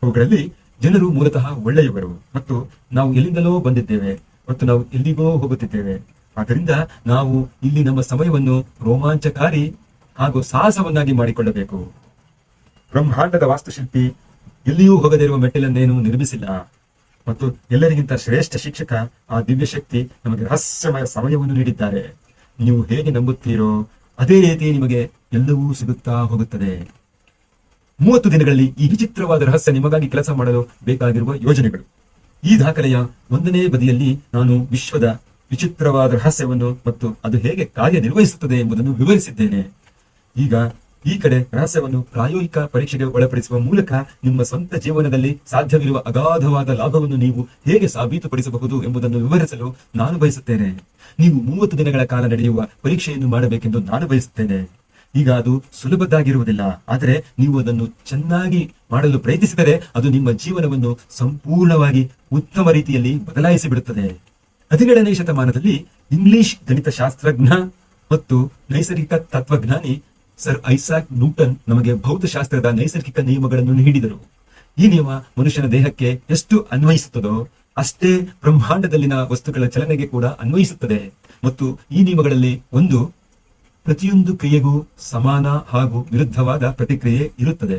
ಅವುಗಳಲ್ಲಿ ಜನರು ಮೂಲತಃ ಒಳ್ಳೆಯವರು ಮತ್ತು ನಾವು ಎಲ್ಲಿಂದಲೋ ಬಂದಿದ್ದೇವೆ ಮತ್ತು ನಾವು ಎಲ್ಲಿಗೋ ಹೋಗುತ್ತಿದ್ದೇವೆ. ಆದ್ದರಿಂದ ನಾವು ಇಲ್ಲಿ ನಮ್ಮ ಸಮಯವನ್ನು ರೋಮಾಂಚಕಾರಿ ಹಾಗೂ ಸಾಹಸವನ್ನಾಗಿ ಮಾಡಿಕೊಳ್ಳಬೇಕು. ಬ್ರಹ್ಮಾಂಡದ ವಾಸ್ತುಶಿಲ್ಪಿ ಎಲ್ಲಿಯೂ ಹೋಗದಿರುವ ಮೆಟ್ಟಿಲನ್ನೇನು ನಿರ್ಮಿಸಿಲ್ಲ ಮತ್ತು ಎಲ್ಲರಿಗಿಂತ ಶ್ರೇಷ್ಠ ಶಿಕ್ಷಕ ಆ ದಿವ್ಯ ಶಕ್ತಿ ನಮಗೆ ರಹಸ್ಯಮಯ ಸಮಯವನ್ನು ನೀಡಿದ್ದಾರೆ. ನೀವು ಹೇಗೆ ನಂಬುತ್ತೀರೋ ಅದೇ ರೀತಿ ನಿಮಗೆ ಎಲ್ಲವೂ ಸಿಗುತ್ತಾ ಹೋಗುತ್ತದೆ. 30 ದಿನಗಳಲ್ಲಿ ಈ ವಿಚಿತ್ರವಾದ ರಹಸ್ಯ ನಿಮಗಾಗಿ ಕೆಲಸ ಮಾಡಲು ಬೇಕಾಗಿರುವ ಯೋಜನೆಗಳು. ಈ ದಾಖಲೆಯ 1ನೇ ಬದಿಯಲ್ಲಿ ನಾನು ವಿಶ್ವದ ವಿಚಿತ್ರವಾದ ರಹಸ್ಯವನ್ನು ಮತ್ತು ಅದು ಹೇಗೆ ಕಾರ್ಯನಿರ್ವಹಿಸುತ್ತದೆ ಎಂಬುದನ್ನು ವಿವರಿಸಿದ್ದೇನೆ. ಈಗ ಈ ಕಡೆ ರಹಸ್ಯವನ್ನು ಪ್ರಾಯೋಗಿಕ ಪರೀಕ್ಷೆಗೆ ಒಳಪಡಿಸುವ ಮೂಲಕ ನಿಮ್ಮ ಸ್ವಂತ ಜೀವನದಲ್ಲಿ ಸಾಧ್ಯವಿರುವ ಅಗಾಧವಾದ ಲಾಭವನ್ನು ನೀವು ಹೇಗೆ ಸಾಬೀತುಪಡಿಸಬಹುದು ಎಂಬುದನ್ನು ವಿವರಿಸಲು ನಾನು ಬಯಸುತ್ತೇನೆ. ನೀವು 30 ದಿನಗಳ ಕಾಲ ನಡೆಯುವ ಪರೀಕ್ಷೆಯನ್ನು ಮಾಡಬೇಕೆಂದು ನಾನು ಬಯಸುತ್ತೇನೆ. ಈಗ ಅದು ಸುಲಭದ್ದಾಗಿರುವುದಿಲ್ಲ, ಆದರೆ ನೀವು ಅದನ್ನು ಚೆನ್ನಾಗಿ ಮಾಡಲು ಪ್ರಯತ್ನಿಸಿದರೆ ಅದು ನಿಮ್ಮ ಜೀವನವನ್ನು ಸಂಪೂರ್ಣವಾಗಿ ಉತ್ತಮ ರೀತಿಯಲ್ಲಿ ಬದಲಾಯಿಸಿ ಬಿಡುತ್ತದೆ. 17ನೇ ಶತಮಾನದಲ್ಲಿ ಇಂಗ್ಲಿಷ್ ಗಣಿತಶಾಸ್ತ್ರಜ್ಞ ಮತ್ತು ನೈಸರ್ಗಿಕ ತತ್ವಜ್ಞಾನಿ ಸರ್ ಐಸಾಕ್ ನ್ಯೂಟನ್ ನಮಗೆ ಭೌತಶಾಸ್ತ್ರದ ನೈಸರ್ಗಿಕ ನಿಯಮಗಳನ್ನು ನೀಡಿದರು. ಈ ನಿಯಮ ಮನುಷ್ಯನ ದೇಹಕ್ಕೆ ಎಷ್ಟು ಅನ್ವಯಿಸುತ್ತದೋ ಅಷ್ಟೇ ಬ್ರಹ್ಮಾಂಡದಲ್ಲಿನ ವಸ್ತುಗಳ ಚಲನೆಗೆ ಕೂಡ ಅನ್ವಯಿಸುತ್ತದೆ. ಮತ್ತು ಈ ನಿಯಮಗಳಲ್ಲಿ ಒಂದು, ಪ್ರತಿಯೊಂದು ಕ್ರಿಯೆಗೂ ಸಮಾನ ಹಾಗೂ ವಿರುದ್ಧವಾದ ಪ್ರತಿಕ್ರಿಯೆ ಇರುತ್ತದೆ.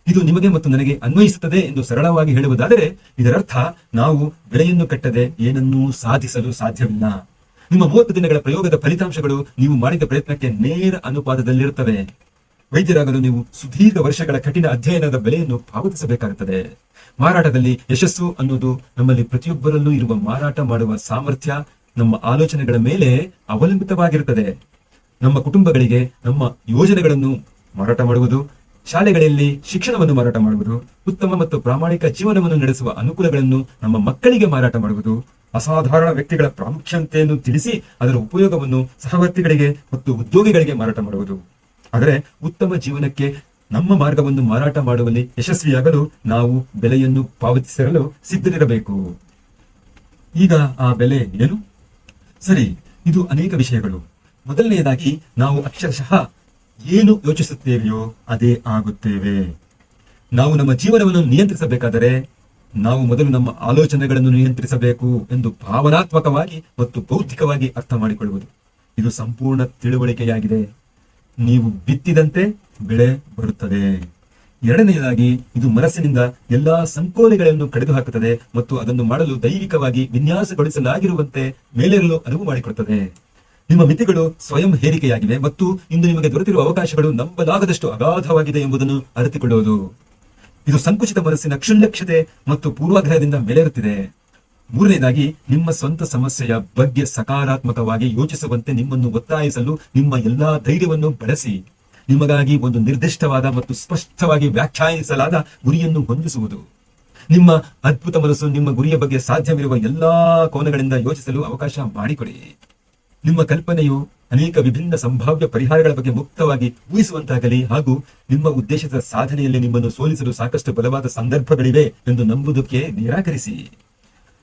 ಇದು ನಿಮಗೆ ಮತ್ತು ನನಗೆ ಅನ್ವಯಿಸುತ್ತದೆ ಎಂದು ಸರಳವಾಗಿ ಹೇಳುವುದಾದರೆ ಇದರರ್ಥ ನಾವು ಬೆಲೆಯನ್ನು ಕಟ್ಟದೆ ಏನನ್ನೂ ಸಾಧಿಸಲು ಸಾಧ್ಯವಿಲ್ಲ. ನಿಮ್ಮ 30 ದಿನಗಳ ಪ್ರಯೋಗದ ಫಲಿತಾಂಶಗಳು ನೀವು ಮಾಡಿದ ಪ್ರಯತ್ನಕ್ಕೆ ನೇರ ಅನುಪಾತದಲ್ಲಿರುತ್ತವೆ. ವೈದ್ಯರಾಗಲು ನೀವು ಸುದೀರ್ಘ ವರ್ಷಗಳ ಕಠಿಣ ಅಧ್ಯಯನದ ಬೆಲೆಯನ್ನು ಪಾವತಿಸಬೇಕಾಗುತ್ತದೆ. ಮಾರಾಟದಲ್ಲಿ ಯಶಸ್ಸು ಅನ್ನೋದು ನಮ್ಮಲ್ಲಿ ಪ್ರತಿಯೊಬ್ಬರಲ್ಲೂ ಇರುವ ಮಾರಾಟ ಮಾಡುವ ಸಾಮರ್ಥ್ಯ, ನಮ್ಮ ಆಲೋಚನೆಗಳ ಮೇಲೆ ಅವಲಂಬಿತವಾಗಿರುತ್ತದೆ. ನಮ್ಮ ಕುಟುಂಬಗಳಿಗೆ ನಮ್ಮ ಯೋಜನೆಗಳನ್ನು ಮಾರಾಟ ಮಾಡುವುದು, ಶಾಲೆಗಳಲ್ಲಿ ಶಿಕ್ಷಣವನ್ನು ಮಾರಾಟ ಮಾಡುವುದು, ಉತ್ತಮ ಮತ್ತು ಪ್ರಾಮಾಣಿಕ ಜೀವನವನ್ನು ನಡೆಸುವ ಅನುಕೂಲಗಳನ್ನು ನಮ್ಮ ಮಕ್ಕಳಿಗೆ ಮಾರಾಟ ಮಾಡುವುದು, ಅಸಾಧಾರಣ ವ್ಯಕ್ತಿಗಳ ಪ್ರಾಮುಖ್ಯತೆಯನ್ನು ತಿಳಿಸಿ ಅದರ ಉಪಯೋಗವನ್ನು ಸಹವರ್ತಿಗಳಿಗೆ ಮತ್ತು ಉದ್ಯೋಗಿಗಳಿಗೆ ಮಾರಾಟ ಮಾಡುವುದು. ಆದರೆ ಉತ್ತಮ ಜೀವನಕ್ಕೆ ನಮ್ಮ ಮಾರ್ಗವನ್ನು ಮಾರಾಟ ಮಾಡುವಲ್ಲಿ ಯಶಸ್ವಿಯಾಗಲು ನಾವು ಬೆಲೆಯನ್ನು ಪಾವತಿಸಿರಲು ಸಿದ್ಧರಿರಬೇಕು. ಈಗ ಆ ಬೆಲೆ ಏನು? ಸರಿ, ಇದು ಅನೇಕ ವಿಷಯಗಳು. ಮೊದಲನೆಯದಾಗಿ ನಾವು ಅಕ್ಷರಶಃ ಏನು ಯೋಚಿಸುತ್ತೇವೆಯೋ ಅದೇ ಆಗುತ್ತೇವೆ. ನಾವು ನಮ್ಮ ಜೀವನವನ್ನು ನಿಯಂತ್ರಿಸಬೇಕಾದರೆ ನಾವು ಮೊದಲು ನಮ್ಮ ಆಲೋಚನೆಗಳನ್ನು ನಿಯಂತ್ರಿಸಬೇಕು ಎಂದು ಭಾವನಾತ್ಮಕವಾಗಿ ಮತ್ತು ಬೌದ್ಧಿಕವಾಗಿ ಅರ್ಥ ಮಾಡಿಕೊಳ್ಳುವುದು. ಇದು ಸಂಪೂರ್ಣ ತಿಳುವಳಿಕೆಯಾಗಿದೆ. ನೀವು ಬಿತ್ತಿದಂತೆ ಬೆಳೆ ಬರುತ್ತದೆ. ಎರಡನೆಯದಾಗಿ ಇದು ಮನಸ್ಸಿನಿಂದ ಎಲ್ಲಾ ಸಂಕೋಲೆಗಳನ್ನು ಕಡಿದು ಹಾಕುತ್ತದೆ ಮತ್ತು ಅದನ್ನು ಮಾಡಲು ದೈವಿಕವಾಗಿ ವಿನ್ಯಾಸಗೊಳಿಸಲಾಗಿರುವಂತೆ ಮೇಲೇರಲು ಅನುವು ಮಾಡಿಕೊಡುತ್ತದೆ. ನಿಮ್ಮ ಮಿತಿಗಳು ಸ್ವಯಂ ಹೇರಿಕೆಯಾಗಿವೆ ಮತ್ತು ಇಂದು ನಿಮಗೆ ದೊರೆತಿರುವ ಅವಕಾಶಗಳು ನಂಬಲಾಗದಷ್ಟು ಅಗಾಧವಾಗಿದೆ ಎಂಬುದನ್ನು ಅರಿತುಕೊಳ್ಳುವುದು. ಇದು ಸಂಕುಚಿತ ಮನಸ್ಸಿನ ಕ್ಷುಲ್ಲಕ್ಷತೆ ಮತ್ತು ಪೂರ್ವಾಗ್ರಹದಿಂದ ಮೇಲೇರುತ್ತಿದೆ. ಮೂರನೇದಾಗಿ ನಿಮ್ಮ ಸ್ವಂತ ಸಮಸ್ಯೆಯ ಬಗ್ಗೆ ಸಕಾರಾತ್ಮಕವಾಗಿ ಯೋಚಿಸುವಂತೆ ನಿಮ್ಮನ್ನು ಒತ್ತಾಯಿಸಲು ನಿಮ್ಮ ಎಲ್ಲಾ ಧೈರ್ಯವನ್ನು ಬಳಸಿ ನಿಮಗಾಗಿ ಒಂದು ನಿರ್ದಿಷ್ಟವಾದ ಮತ್ತು ಸ್ಪಷ್ಟವಾಗಿ ವ್ಯಾಖ್ಯಾನಿಸಲಾದ ಗುರಿಯನ್ನು ಹೊಂದಿಸುವುದು. ನಿಮ್ಮ ಅದ್ಭುತ ಮನಸ್ಸು ನಿಮ್ಮ ಗುರಿಯ ಬಗ್ಗೆ ಸಾಧ್ಯವಿರುವ ಎಲ್ಲಾ ಕೋನಗಳಿಂದ ಯೋಚಿಸಲು ಅವಕಾಶ ಮಾಡಿಕೊಡಿ. ನಿಮ್ಮ ಕಲ್ಪನೆಯು ಅನೇಕ ವಿಭಿನ್ನ ಸಂಭಾವ್ಯ ಪರಿಹಾರಗಳ ಬಗ್ಗೆ ಮುಕ್ತವಾಗಿ ಊಹಿಸುವಂತಾಗಲಿ ಹಾಗೂ ನಿಮ್ಮ ಉದ್ದೇಶದ ಸಾಧನೆಯಲ್ಲಿ ನಿಮ್ಮನ್ನು ಸೋಲಿಸಲು ಸಾಕಷ್ಟು ಬಲವಾದ ಸಂದರ್ಭಗಳಿವೆ ಎಂದು ನಂಬುವುದಕ್ಕೆ ನಿರಾಕರಿಸಿ.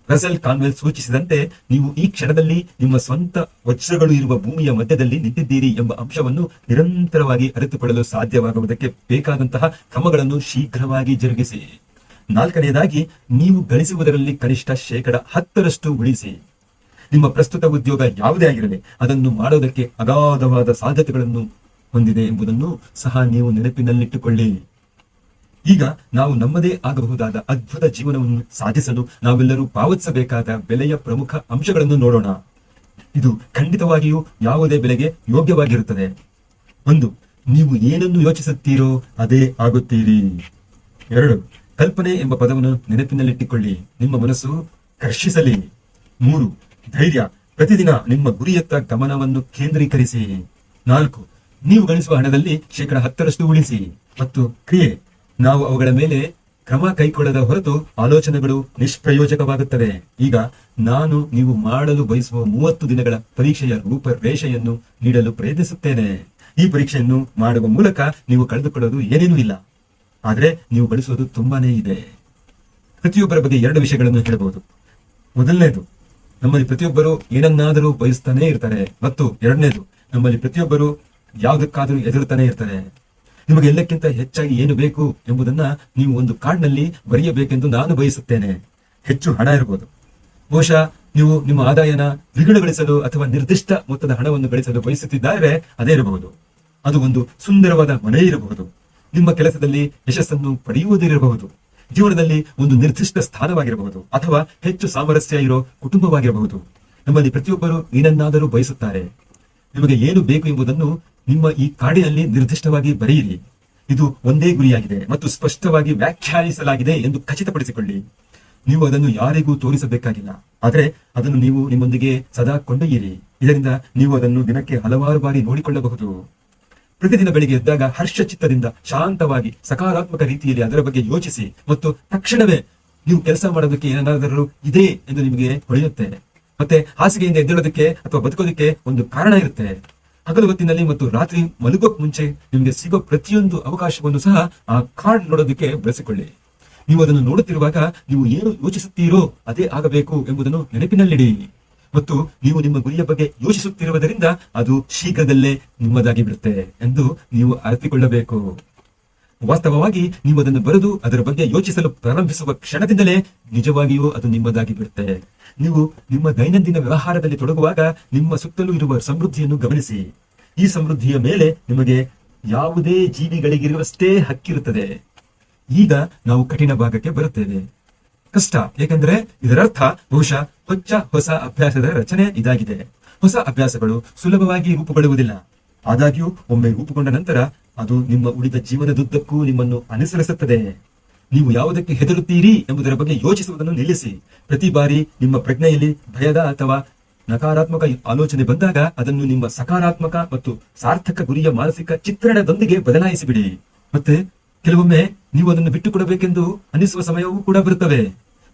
ರಸೆಲ್ ಕಾನ್ವೆಲ್ ಸೂಚಿಸಿದಂತೆ ನೀವು ಈ ಕ್ಷಣದಲ್ಲಿ ನಿಮ್ಮ ಸ್ವಂತ ವಜ್ರಗಳು ಇರುವ ಭೂಮಿಯ ಮಧ್ಯದಲ್ಲಿ ನಿಂತಿದ್ದೀರಿ ಎಂಬ ಅಂಶವನ್ನು ನಿರಂತರವಾಗಿ ಅರಿತುಕೊಳ್ಳಲು ಸಾಧ್ಯವಾಗುವುದಕ್ಕೆ ಬೇಕಾದಂತಹ ಕ್ರಮಗಳನ್ನು ಶೀಘ್ರವಾಗಿ ಜರುಗಿಸಿ. 4ನೇದಾಗಿ, ನೀವು ಗಳಿಸುವುದರಲ್ಲಿ ಕನಿಷ್ಠ 10% ಉಳಿಸಿ. ನಿಮ್ಮ ಪ್ರಸ್ತುತ ಉದ್ಯೋಗ ಯಾವುದೇ ಆಗಿರಲಿ, ಅದನ್ನು ಮಾಡೋದಕ್ಕೆ ಅಗಾಧವಾದ ಸಾಧ್ಯತೆಗಳನ್ನು ಹೊಂದಿದೆ ಎಂಬುದನ್ನು ಸಹ ನೀವು ನೆನಪಿನಲ್ಲಿಟ್ಟುಕೊಳ್ಳಿ. ಈಗ ನಾವು ನಮ್ಮದೇ ಆಗಬಹುದಾದ ಅದ್ಭುತ ಜೀವನವನ್ನು ಸಾಧಿಸಲು ನಾವೆಲ್ಲರೂ ಪಾವತಿಸಬೇಕಾದ ಬೆಲೆಯ ಪ್ರಮುಖ ಅಂಶಗಳನ್ನು ನೋಡೋಣ. ಇದು ಖಂಡಿತವಾಗಿಯೂ ಯಾವುದೇ ಬೆಲೆಗೆ ಯೋಗ್ಯವಾಗಿರುತ್ತದೆ. 1. ನೀವು ಏನನ್ನು ಯೋಚಿಸುತ್ತೀರೋ ಅದೇ ಆಗುತ್ತೀರಿ. 2. ಕಲ್ಪನೆ ಎಂಬ ಪದವನ್ನು ನೆನಪಿನಲ್ಲಿಟ್ಟುಕೊಳ್ಳಿ. ನಿಮ್ಮ ಮನಸ್ಸು ಕರ್ಷಿಸಲಿ. 3. ಧೈರ್ಯ. ಪ್ರತಿದಿನ ನಿಮ್ಮ ಗುರಿಯತ್ತ ಗಮನವನ್ನು ಕೇಂದ್ರೀಕರಿಸಿ. 4. ನೀವು ಗಳಿಸುವ ಹಣದಲ್ಲಿ 10% ಉಳಿಸಿ. ಮತ್ತು ಕ್ರಿಯೆ. ನಾವು ಅವುಗಳ ಮೇಲೆ ಕ್ರಮ ಕೈಗೊಳ್ಳದ ಹೊರತು ಆಲೋಚನೆಗಳು ನಿಷ್ಪ್ರಯೋಜಕವಾಗುತ್ತವೆ. ಈಗ ನಾನು ನೀವು ಮಾಡಲು ಬಯಸುವ 30 ದಿನಗಳ ಪರೀಕ್ಷೆಯ ರೂಪರೇಷೆಯನ್ನು ನೀಡಲು ಪ್ರಯತ್ನಿಸುತ್ತೇನೆ. ಈ ಪರೀಕ್ಷೆಯನ್ನು ಮಾಡುವ ಮೂಲಕ ನೀವು ಕಳೆದುಕೊಳ್ಳೋದು ಏನೇನೂ ಇಲ್ಲ, ಆದರೆ ನೀವು ಗಳಿಸುವುದು ತುಂಬಾನೇ ಇದೆ. ಪ್ರತಿಯೊಬ್ಬರ ಬಗ್ಗೆ 2 ವಿಷಯಗಳನ್ನು ಹೇಳಬಹುದು. ಮೊದಲನೇದು, ನಮ್ಮಲ್ಲಿ ಪ್ರತಿಯೊಬ್ಬರು ಏನನ್ನಾದರೂ ಬಯಸ್ತಾನೆ ಇರ್ತಾರೆ. ಮತ್ತು 2ನೇದು, ನಮ್ಮಲ್ಲಿ ಪ್ರತಿಯೊಬ್ಬರು ಯಾವುದಕ್ಕಾದರೂ ಎದುರುತ್ತಾನೆ ಇರ್ತಾರೆ. ನಿಮಗೆ ಎಲ್ಲಕ್ಕಿಂತ ಹೆಚ್ಚಾಗಿ ಏನು ಬೇಕು ಎಂಬುದನ್ನ ನೀವು ಒಂದು ಕಾರ್ಡ್ನಲ್ಲಿ ಬರೆಯಬೇಕೆಂದು ನಾನು ಬಯಸುತ್ತೇನೆ. ಹೆಚ್ಚು ಹಣ ಇರಬಹುದು. ಬಹುಶಃ ನೀವು ನಿಮ್ಮ ಆದಾಯನ ದ್ವಿಗುಣಗೊಳಿಸಲು ಅಥವಾ ನಿರ್ದಿಷ್ಟ ಮೊತ್ತದ ಹಣವನ್ನು ಗಳಿಸಲು ಬಯಸುತ್ತಿದ್ದಾರೆ. ಅದೇ ಇರಬಹುದು. ಅದು ಒಂದು ಸುಂದರವಾದ ಮನೆ ಇರಬಹುದು. ನಿಮ್ಮ ಕೆಲಸದಲ್ಲಿ ಯಶಸ್ಸನ್ನು ಪಡೆಯುವುದಿರಬಹುದು. ಜೀವನದಲ್ಲಿ ಒಂದು ನಿರ್ದಿಷ್ಟ ಸ್ಥಾನವಾಗಿರಬಹುದು. ಅಥವಾ ಹೆಚ್ಚು ಸಾಮರಸ್ಯ ಇರೋ ಕುಟುಂಬವಾಗಿರಬಹುದು. ನಮ್ಮಲ್ಲಿ ಪ್ರತಿಯೊಬ್ಬರು ಏನನ್ನಾದರೂ ಬಯಸುತ್ತಾರೆ. ನಿಮಗೆ ಏನು ಬೇಕು ಎಂಬುದನ್ನು ನಿಮ್ಮ ಈ ಕಾರ್ಡಿನಲ್ಲಿ ನಿರ್ದಿಷ್ಟವಾಗಿ ಬರೆಯಿರಿ. ಇದು ಒಂದೇ ಗುರಿಯಾಗಿದೆ ಮತ್ತು ಸ್ಪಷ್ಟವಾಗಿ ವ್ಯಾಖ್ಯಾನಿಸಲಾಗಿದೆ ಎಂದು ಖಚಿತಪಡಿಸಿಕೊಳ್ಳಿ. ನೀವು ಅದನ್ನು ಯಾರಿಗೂ ತೋರಿಸಬೇಕಾಗಿಲ್ಲ, ಆದರೆ ಅದನ್ನು ನೀವು ನಿಮ್ಮೊಂದಿಗೆ ಸದಾ ಕೊಂಡೊಯ್ಯಿರಿ. ಇದರಿಂದ ನೀವು ಅದನ್ನು ದಿನಕ್ಕೆ ಹಲವಾರು ಬಾರಿ ನೋಡಿಕೊಳ್ಳಬಹುದು. ಪ್ರತಿದಿನ ಬೆಳಿಗ್ಗೆ ಎದ್ದಾಗ ಹರ್ಷಚಿತ್ತದಿಂದ ಶಾಂತವಾಗಿ ಸಕಾರಾತ್ಮಕ ರೀತಿಯಲ್ಲಿ ಅದರ ಬಗ್ಗೆ ಯೋಚಿಸಿ ಮತ್ತು ತಕ್ಷಣವೇ ನೀವು ಕೆಲಸ ಮಾಡೋದಕ್ಕೆ ಏನಾದರೂ ಇದೆ ಎಂದು ನಿಮಗೆ ಹೊಳೆಯುತ್ತೆ. ಮತ್ತೆ ಹಾಸಿಗೆಯಿಂದ ಎದ್ದೇಳೋದಕ್ಕೆ ಅಥವಾ ಬದುಕೋದಕ್ಕೆ ಒಂದು ಕಾರಣ ಇರುತ್ತೆ. ಹಗಲು ಹೊತ್ತಿನಲ್ಲಿ ಮತ್ತು ರಾತ್ರಿ ಮಲಗೋಕ್ ಮುಂಚೆ ನಿಮಗೆ ಸಿಗೋ ಪ್ರತಿಯೊಂದು ಅವಕಾಶವನ್ನು ಸಹ ಆ ಕಾರ್ಡ್ ನೋಡೋದಕ್ಕೆ ಬಳಸಿಕೊಳ್ಳಿ. ನೀವು ಅದನ್ನು ನೋಡುತ್ತಿರುವಾಗ ನೀವು ಏನು ಯೋಚಿಸುತ್ತೀರೋ ಅದೇ ಆಗಬೇಕು ಎಂಬುದನ್ನು ನೆನಪಿನಲ್ಲಿಡಿ. ಮತ್ತು ನೀವು ನಿಮ್ಮ ಗುರಿಯ ಬಗ್ಗೆ ಯೋಚಿಸುತ್ತಿರುವುದರಿಂದ ಅದು ಶೀಘ್ರದಲ್ಲೇ ನಿಮ್ಮದಾಗಿ ಬಿಡುತ್ತೆ ಎಂದು ನೀವು ಅರಿತುಕೊಳ್ಳಬೇಕು. ವಾಸ್ತವವಾಗಿ ನೀವು ಅದನ್ನು ಬರೆದು ಅದರ ಬಗ್ಗೆ ಯೋಚಿಸಲು ಪ್ರಾರಂಭಿಸುವ ಕ್ಷಣದಿಂದಲೇ ನಿಜವಾಗಿಯೂ ಅದು ನಿಮ್ಮದಾಗಿ ಬಿಡುತ್ತೆ. ನೀವು ನಿಮ್ಮ ದೈನಂದಿನ ವ್ಯವಹಾರದಲ್ಲಿ ತೊಡಗುವಾಗ ನಿಮ್ಮ ಸುತ್ತಲೂ ಇರುವ ಸಮೃದ್ಧಿಯನ್ನು ಗಮನಿಸಿ. ಈ ಸಮೃದ್ಧಿಯ ಮೇಲೆ ನಿಮಗೆ ಯಾವುದೇ ಜೀವಿಗಳಿಗಿರುವಷ್ಟೇ ಹಕ್ಕಿರುತ್ತದೆ. ಈಗ ನಾವು ಕಠಿಣ ಭಾಗಕ್ಕೆ ಬರುತ್ತೇವೆ. ಕಷ್ಟ, ಏಕೆಂದರೆ ಇದರರ್ಥ ಬಹುಶಃ ಹೊಸ ಅಭ್ಯಾಸದ ರಚನೆ ಇದಾಗಿದೆ. ಹೊಸ ಅಭ್ಯಾಸಗಳು ಸುಲಭವಾಗಿ ರೂಪುಗೊಳ್ಳುವುದಿಲ್ಲ. ಆದಾಗ್ಯೂ ಒಮ್ಮೆ ರೂಪುಗೊಂಡ ನಂತರ ಅದು ನಿಮ್ಮ ಉಳಿದ ಜೀವನದುದ್ದಕ್ಕೂ ನಿಮ್ಮನ್ನು ಅನುಸರಿಸುತ್ತದೆ. ನೀವು ಯಾವುದಕ್ಕೆ ಹೆದರುತ್ತೀರಿ ಎಂಬುದರ ಬಗ್ಗೆ ಯೋಚಿಸುವುದನ್ನು ನಿಲ್ಲಿಸಿ. ಪ್ರತಿ ಬಾರಿ ನಿಮ್ಮ ಪ್ರಜ್ಞೆಯಲ್ಲಿ ಭಯದ ಅಥವಾ ನಕಾರಾತ್ಮಕ ಆಲೋಚನೆ ಬಂದಾಗ ಅದನ್ನು ನಿಮ್ಮ ಸಕಾರಾತ್ಮಕ ಮತ್ತು ಸಾರ್ಥಕ ಗುರಿಯ ಮಾನಸಿಕ ಚಿತ್ರಣದೊಂದಿಗೆ ಬದಲಾಯಿಸಿಬಿಡಿ. ಮತ್ತೆ ಕೆಲವೊಮ್ಮೆ ನೀವು ಅದನ್ನು ಬಿಟ್ಟುಕೊಡಬೇಕೆಂದು ಅನಿಸುವ ಸಮಯವೂ ಕೂಡ ಬರುತ್ತವೆ.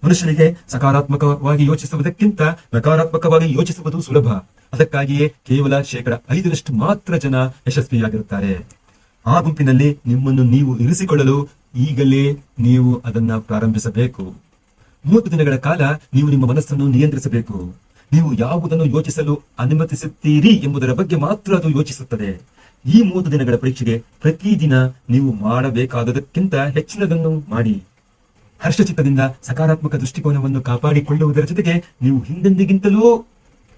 ಮನುಷ್ಯನಿಗೆ ಸಕಾರಾತ್ಮಕವಾಗಿ ಯೋಚಿಸುವುದಕ್ಕಿಂತ ನಕಾರಾತ್ಮಕವಾಗಿ ಯೋಚಿಸುವುದು ಸುಲಭ. ಅದಕ್ಕಾಗಿಯೇ ಕೇವಲ 5% ಮಾತ್ರ ಜನ ಯಶಸ್ವಿಯಾಗಿರುತ್ತಾರೆ. ಆ ಗುಂಪಿನಲ್ಲಿ ನಿಮ್ಮನ್ನು ನೀವು ಇರಿಸಿಕೊಳ್ಳಲು ಈಗಲೇ ನೀವು ಅದನ್ನ ಪ್ರಾರಂಭಿಸಬೇಕು. 30 ದಿನಗಳ ಕಾಲ ನೀವು ನಿಮ್ಮ ಮನಸ್ಸನ್ನು ನಿಯಂತ್ರಿಸಬೇಕು. ನೀವು ಯಾವುದನ್ನು ಯೋಚಿಸಲು ಅನುಮತಿಸುತ್ತೀರಿ ಎಂಬುದರ ಬಗ್ಗೆ ಮಾತ್ರ ಅದು ಯೋಚಿಸುತ್ತದೆ. ಈ 30 ದಿನಗಳ ಪರೀಕ್ಷೆಗೆ ಪ್ರತಿದಿನ ನೀವು ಮಾಡಬೇಕಾದದಕ್ಕಿಂತ ಹೆಚ್ಚಿನದನ್ನು ಮಾಡಿ. ಹರ್ಷಚಿತ್ತದಿಂದ ಸಕಾರಾತ್ಮಕ ದೃಷ್ಟಿಕೋನವನ್ನು ಕಾಪಾಡಿಕೊಳ್ಳುವುದರ ಜೊತೆಗೆ ನೀವು ಹಿಂದೆಂದಿಗಿಂತಲೂ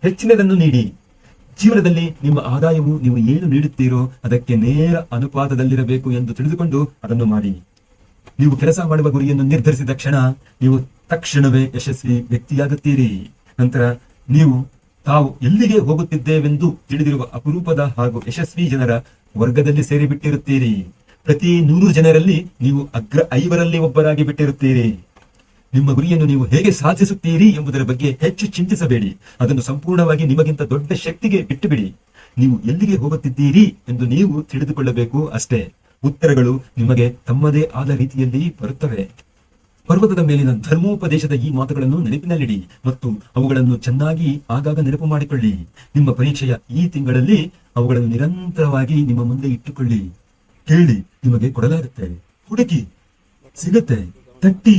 ಹೆಚ್ಚಿನದನ್ನು ನೀಡಿ. ಜೀವನದಲ್ಲಿ ನಿಮ್ಮ ಆದಾಯವು ನೀವು ಏನು ನೀಡುತ್ತೀರೋ ಅದಕ್ಕೆ ನೇರ ಅನುಪಾತದಲ್ಲಿರಬೇಕು ಎಂದು ತಿಳಿದುಕೊಂಡು ಅದನ್ನು ಮಾಡಿ. ನೀವು ಕೆಲಸ ಮಾಡುವ ಗುರಿಯನ್ನು ನಿರ್ಧರಿಸಿದ ಕ್ಷಣ ನೀವು ತಕ್ಷಣವೇ ಯಶಸ್ವಿ ವ್ಯಕ್ತಿಯಾಗುತ್ತೀರಿ. ನಂತರ ನೀವು ತಾವು ಎಲ್ಲಿಗೆ ಹೋಗುತ್ತಿದ್ದೇವೆಂದು ತಿಳಿದಿರುವ ಅಪರೂಪದ ಹಾಗೂ ಯಶಸ್ವಿ ಜನರ ವರ್ಗದಲ್ಲಿ ಸೇರಿಬಿಟ್ಟಿರುತ್ತೀರಿ. ಪ್ರತಿ 100 ಜನರಲ್ಲಿ ನೀವು ಅಗ್ರ 5ರಲ್ಲಿ ಒಬ್ಬರಾಗಿ ಬಿಟ್ಟಿರುತ್ತೀರಿ. ನಿಮ್ಮ ಗುರಿಯನ್ನು ನೀವು ಹೇಗೆ ಸಾಧಿಸುತ್ತೀರಿ ಎಂಬುದರ ಬಗ್ಗೆ ಹೆಚ್ಚು ಚಿಂತಿಸಬೇಡಿ. ಅದನ್ನು ಸಂಪೂರ್ಣವಾಗಿ ನಿಮಗಿಂತ ದೊಡ್ಡ ಶಕ್ತಿಗೆ ಬಿಟ್ಟುಬಿಡಿ. ನೀವು ಎಲ್ಲಿಗೆ ಹೋಗುತ್ತಿದ್ದೀರಿ ಎಂದು ನೀವು ತಿಳಿದುಕೊಳ್ಳಬೇಕು ಅಷ್ಟೇ. ಉತ್ತರಗಳು ನಿಮಗೆ ತಮ್ಮದೇ ಆದ ರೀತಿಯಲ್ಲಿ ಬರುತ್ತವೆ. ಪರ್ವತದ ಮೇಲಿನ ಧರ್ಮೋಪದೇಶದ ಈ ಮಾತುಗಳನ್ನು ನೆನಪಿನಲ್ಲಿಡಿ ಮತ್ತು ಅವುಗಳನ್ನು ಚೆನ್ನಾಗಿ ಆಗಾಗ ನೆನಪು ಮಾಡಿಕೊಳ್ಳಿ. ನಿಮ್ಮ ಪರೀಕ್ಷೆಯ ಈ ತಿಂಗಳಲ್ಲಿ ಅವುಗಳನ್ನು ನಿರಂತರವಾಗಿ ನಿಮ್ಮ ಮುಂದೆ ಇಟ್ಟುಕೊಳ್ಳಿ. ಕೇಳಿ, ನಿಮಗೆ ಕೊಡಲಾಗುತ್ತೆ. ಹುಡುಕಿ, ಸಿಗುತ್ತೆ. ತಟ್ಟಿ,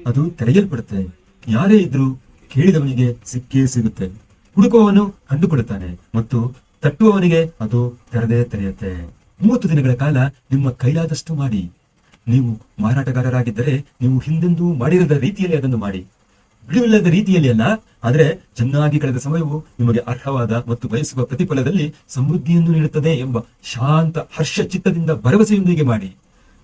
ಅದು ತೆರೆಯಲ್ಪಡುತ್ತೆ. ಯಾರೇ ಇದ್ರು ಕೇಳಿದವನಿಗೆ ಸಿಕ್ಕೇ ಸಿಗುತ್ತೆ, ಹುಡುಕುವವನು ಕಂಡುಕೊಳ್ಳುತ್ತಾನೆ ಮತ್ತು ತಟ್ಟುವವನಿಗೆ ಅದು ತೆರೆದೇ ತೆರೆಯುತ್ತೆ. 30 ದಿನಗಳ ಕಾಲ ನಿಮ್ಮ ಕೈಲಾದಷ್ಟು ಮಾಡಿ. ನೀವು ಮಾರಾಟಗಾರರಾಗಿದ್ದರೆ ನೀವು ಹಿಂದೆಂದೂ ಮಾಡಿರದ ರೀತಿಯಲ್ಲಿ ಅದನ್ನು ಮಾಡಿ. ಬಿಡುವಿಲ್ಲದ ರೀತಿಯಲ್ಲಿ ಅಲ್ಲ, ಆದರೆ ಚೆನ್ನಾಗಿ ಕಳೆದ ಸಮಯವು ನಿಮಗೆ ಅರ್ಹವಾದ ಮತ್ತು ಬಯಸುವ ಪ್ರತಿಫಲದಲ್ಲಿ ಸಮೃದ್ಧಿಯನ್ನು ನೀಡುತ್ತದೆ ಎಂಬ ಶಾಂತ ಹರ್ಷ ಚಿತ್ತದಿಂದ ಭರವಸೆಯೊಂದಿಗೆ ಮಾಡಿ.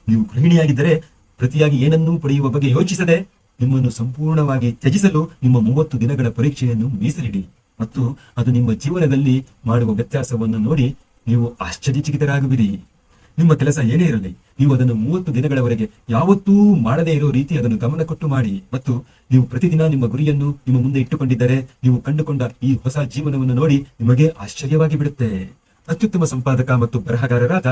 ನೀವು ಗೃಹಿಣಿಯಾಗಿದ್ದರೆ ಪ್ರತಿಯಾಗಿ ಏನನ್ನೂ ಪಡೆಯುವ ಬಗ್ಗೆ ಯೋಚಿಸದೆ ನಿಮ್ಮನ್ನು ಸಂಪೂರ್ಣವಾಗಿ ತ್ಯಜಿಸಲು ನಿಮ್ಮ 30 ದಿನಗಳ ಪರೀಕ್ಷೆಯನ್ನು ಮೀಸಲಿಡಿ ಮತ್ತು ಅದು ನಿಮ್ಮ ಜೀವನದಲ್ಲಿ ಮಾಡುವ ವ್ಯತ್ಯಾಸವನ್ನು ನೋಡಿ ನೀವು ಆಶ್ಚರ್ಯಚಕಿತರಾಗುವಿರಿ. ನಿಮ್ಮ ಕೆಲಸ ಏನೇ ಇರಲಿ, ನೀವು ಅದನ್ನು 30 ದಿನಗಳವರೆಗೆ ಯಾವತ್ತೂ ಮಾಡದೇ ಇರೋ ರೀತಿ ಅದನ್ನು ಗಮನ ಕೊಟ್ಟು ಮಾಡಿ ಮತ್ತು ನೀವು ಪ್ರತಿದಿನ ನಿಮ್ಮ ಗುರಿಯನ್ನು ನಿಮ್ಮ ಮುಂದೆ ಇಟ್ಟುಕೊಂಡಿದ್ದರೆ ನೀವು ಕಂಡುಕೊಂಡ ಈ ಹೊಸ ಜೀವನವನ್ನು ನೋಡಿ ನಿಮಗೆ ಆಶ್ಚರ್ಯವಾಗಿ ಬಿಡುತ್ತೆ. ಅತ್ಯುತ್ತಮ ಸಂಪಾದಕ ಮತ್ತು ಬರಹಗಾರರಾದ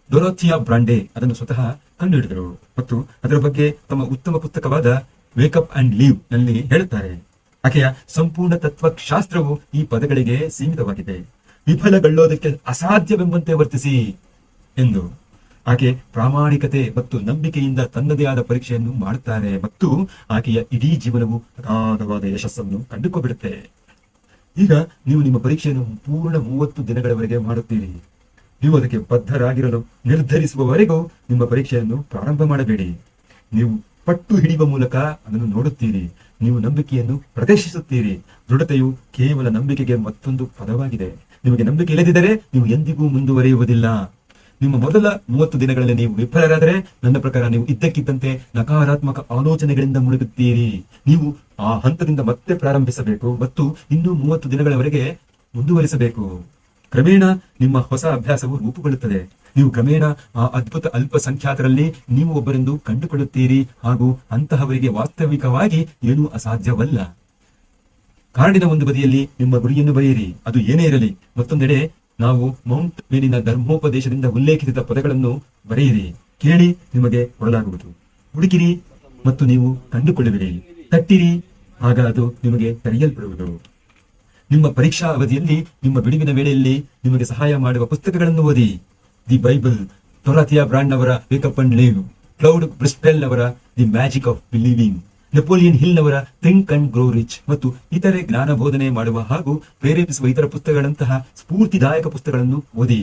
ಡೊರೋಥಿಯಾ ಬ್ರಾಂಡೆ ಅದನ್ನು ಸ್ವತಃ ಕಂಡುಹಿಡಿದರು ಮತ್ತು ಅದರ ಬಗ್ಗೆ ತಮ್ಮ ಉತ್ತಮ ಪುಸ್ತಕವಾದ ವೇಕಪ್ ಅಂಡ್ ಲೀವ್ ನಲ್ಲಿ ಹೇಳುತ್ತಾರೆ. ಆಕೆಯ ಸಂಪೂರ್ಣ ತತ್ವಶಾಸ್ತ್ರವು ಈ ಪದಗಳಿಗೆ ಸೀಮಿತವಾಗಿದೆ. ವಿಫಲಗೊಳ್ಳೋದಕ್ಕೆ ಅಸಾಧ್ಯವೆಂಬಂತೆ ವರ್ತಿಸಿ ಎಂದು. ಆಕೆ ಪ್ರಾಮಾಣಿಕತೆ ಮತ್ತು ನಂಬಿಕೆಯಿಂದ ತನ್ನದೇ ಆದ ಪರೀಕ್ಷೆಯನ್ನು ಮಾಡುತ್ತಾರೆ ಮತ್ತು ಆಕೆಯ ಇಡೀ ಜೀವನವು ಅಗಾಧವಾದ ಯಶಸ್ಸನ್ನು ಕಂಡುಕೊಂಡಿಬಿಡುತ್ತೆ. ಈಗ ನೀವು ನಿಮ್ಮ ಪರೀಕ್ಷೆಯನ್ನು ಪೂರ್ಣ 30 ದಿನಗಳವರೆಗೆ ಮಾಡುತ್ತೀರಿ. ನೀವು ಅದಕ್ಕೆ ಬದ್ಧರಾಗಿರಲು ನಿರ್ಧರಿಸುವವರೆಗೂ ನಿಮ್ಮ ಪರೀಕ್ಷೆಯನ್ನು ಪ್ರಾರಂಭ ಮಾಡಬೇಡಿ. ನೀವು ಪಟ್ಟು ಹಿಡಿಯುವ ಮೂಲಕ ಅದನ್ನು ನೋಡುತ್ತೀರಿ. ನೀವು ನಂಬಿಕೆಯನ್ನು ಪ್ರದರ್ಶಿಸುತ್ತೀರಿ. ದೃಢತೆಯು ಕೇವಲ ನಂಬಿಕೆಗೆ ಮತ್ತೊಂದು ಪದವಾಗಿದೆ. ನಿಮಗೆ ನಂಬಿಕೆ ಇಲ್ಲದಿದ್ದರೆ ನೀವು ಎಂದಿಗೂ ಮುಂದುವರಿಯುವುದಿಲ್ಲ. ನಿಮ್ಮ ಮೊದಲ 30 ದಿನಗಳಲ್ಲಿ ನೀವು ವಿಫಲರಾದರೆ ನನ್ನ ಪ್ರಕಾರ ನೀವು ಇದ್ದಕ್ಕಿದ್ದಂತೆ ನಕಾರಾತ್ಮಕ ಆಲೋಚನೆಗಳಿಂದ ಮುಳುಗುತ್ತೀರಿ. ನೀವು ಆ ಹಂತದಿಂದ ಮತ್ತೆ ಪ್ರಾರಂಭಿಸಬೇಕು ಮತ್ತು ಇನ್ನೂ 30 ದಿನಗಳವರೆಗೆ ಮುಂದುವರಿಸಬೇಕು. ಕ್ರಮೇಣ ನಿಮ್ಮ ಹೊಸ ಅಭ್ಯಾಸವು ರೂಪುಗೊಳ್ಳುತ್ತದೆ. ನೀವು ಕ್ರಮೇಣ ಆ ಅದ್ಭುತ ಅಲ್ಪಸಂಖ್ಯಾತರಲ್ಲಿ ನೀವು ಒಬ್ಬರೆಂದು ಕಂಡುಕೊಳ್ಳುತ್ತೀರಿ ಹಾಗೂ ಅಂತಹವರಿಗೆ ವಾಸ್ತವಿಕವಾಗಿ ಏನೂ ಅಸಾಧ್ಯವಲ್ಲ. ಕಾಡಿನ ಒಂದು ಬದಿಯಲ್ಲಿ ನಿಮ್ಮ ಗುರಿಯನ್ನು ಬರೆಯಿರಿ, ಅದು ಏನೇ ಇರಲಿ. ಮತ್ತೊಂದೆಡೆ ನಾವು ಮೌಂಟ್ ಮೇಲಿನ ಧರ್ಮೋಪದೇಶದಿಂದ ಉಲ್ಲೇಖಿಸಿದ ಪದಗಳನ್ನು ಬರೆಯಿರಿ. ಕೇಳಿ, ನಿಮಗೆ ಕೊಡಲಾಗುವುದು. ಹುಡುಕಿರಿ ಮತ್ತು ನೀವು ಕಂಡುಕೊಳ್ಳುವಿರಿ. ತಟ್ಟಿರಿ, ಆಗ ಅದು ನಿಮಗೆ ತೆರೆಯಲ್ಪಡುವುದು. ನಿಮ್ಮ ಪರೀಕ್ಷಾ ಅವಧಿಯಲ್ಲಿ ನಿಮ್ಮ ಬಿಡುವಿನ ವೇಳೆಯಲ್ಲಿ ನಿಮಗೆ ಸಹಾಯ ಮಾಡುವ ಪುಸ್ತಕಗಳನ್ನು ಓದಿ. ದಿ ಬೈಬಲ್, ಡೊರೋಥಿಯಾ ಬ್ರಾಂಡ್ ಅವರ ವೇಕಪ್ ಅಂಡ್ ಲೀವ್, ಕ್ಲೌಡ್ ಬ್ರಿಸ್ಟೆಲ್ ಅವರ the magic of believing, Napoleon hill ಅವರ ಥಿಂಕ್ ಅಂಡ್ ಗ್ರೋ ರಿಚ್ ಮತ್ತು ಇತರೆ ಜ್ಞಾನ ಬೋಧನೆ ಮಾಡುವ ಹಾಗೂ ಪ್ರೇರೇಪಿಸುವ ಇತರ ಪುಸ್ತಕಗಳಂತಹ ಸ್ಫೂರ್ತಿದಾಯಕ ಪುಸ್ತಕಗಳನ್ನು ಓದಿ.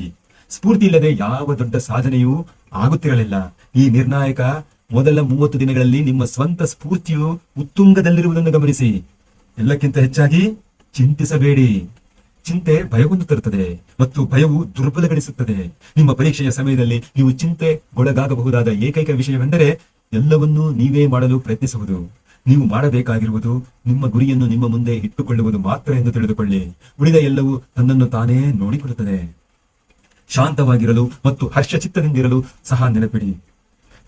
ಸ್ಫೂರ್ತಿ ಇಲ್ಲದೆ ಯಾವ ದೊಡ್ಡ ಸಾಧನೆಯೂ ಆಗುತ್ತಿರಲಿಲ್ಲ. ಈ ನಿರ್ಣಾಯಕ ಮೊದಲ 30 ದಿನಗಳಲ್ಲಿ ನಿಮ್ಮ ಸ್ವಂತ ಸ್ಫೂರ್ತಿಯು ಉತ್ತುಂಗದಲ್ಲಿರುವುದನ್ನು ಗಮನಿಸಿ. ಎಲ್ಲಕ್ಕಿಂತ ಹೆಚ್ಚಾಗಿ ಚಿಂತಿಸಬೇಡಿ. ಚಿಂತೆ ಭಯವನ್ನು ತರುತ್ತದೆ ಮತ್ತು ಭಯವು ದುರ್ಬಲಗೊಳಿಸುತ್ತದೆ. ನಿಮ್ಮ ಪರೀಕ್ಷೆಯ ಸಮಯದಲ್ಲಿ ನೀವು ಚಿಂತೆಗೊಳಗಾಗಬಹುದಾದ ಏಕೈಕ ವಿಷಯವೆಂದರೆ ಎಲ್ಲವನ್ನೂ ನೀವೇ ಮಾಡಲು ಪ್ರಯತ್ನಿಸುವುದು. ನೀವು ಮಾಡಬೇಕಾಗಿರುವುದು ನಿಮ್ಮ ಗುರಿಯನ್ನು ನಿಮ್ಮ ಮುಂದೆ ಇಟ್ಟುಕೊಳ್ಳುವುದು ಮಾತ್ರ ಎಂದು ತಿಳಿದುಕೊಳ್ಳಿ. ಉಳಿದ ಎಲ್ಲವೂ ತನ್ನನ್ನು ತಾನೇ ನೋಡಿಕೊಳ್ಳುತ್ತದೆ. ಶಾಂತವಾಗಿರಲು ಮತ್ತು ಹರ್ಷಚಿತ್ತದಿಂದಿರಲು ಸಹ ನೆನಪಿಡಿ.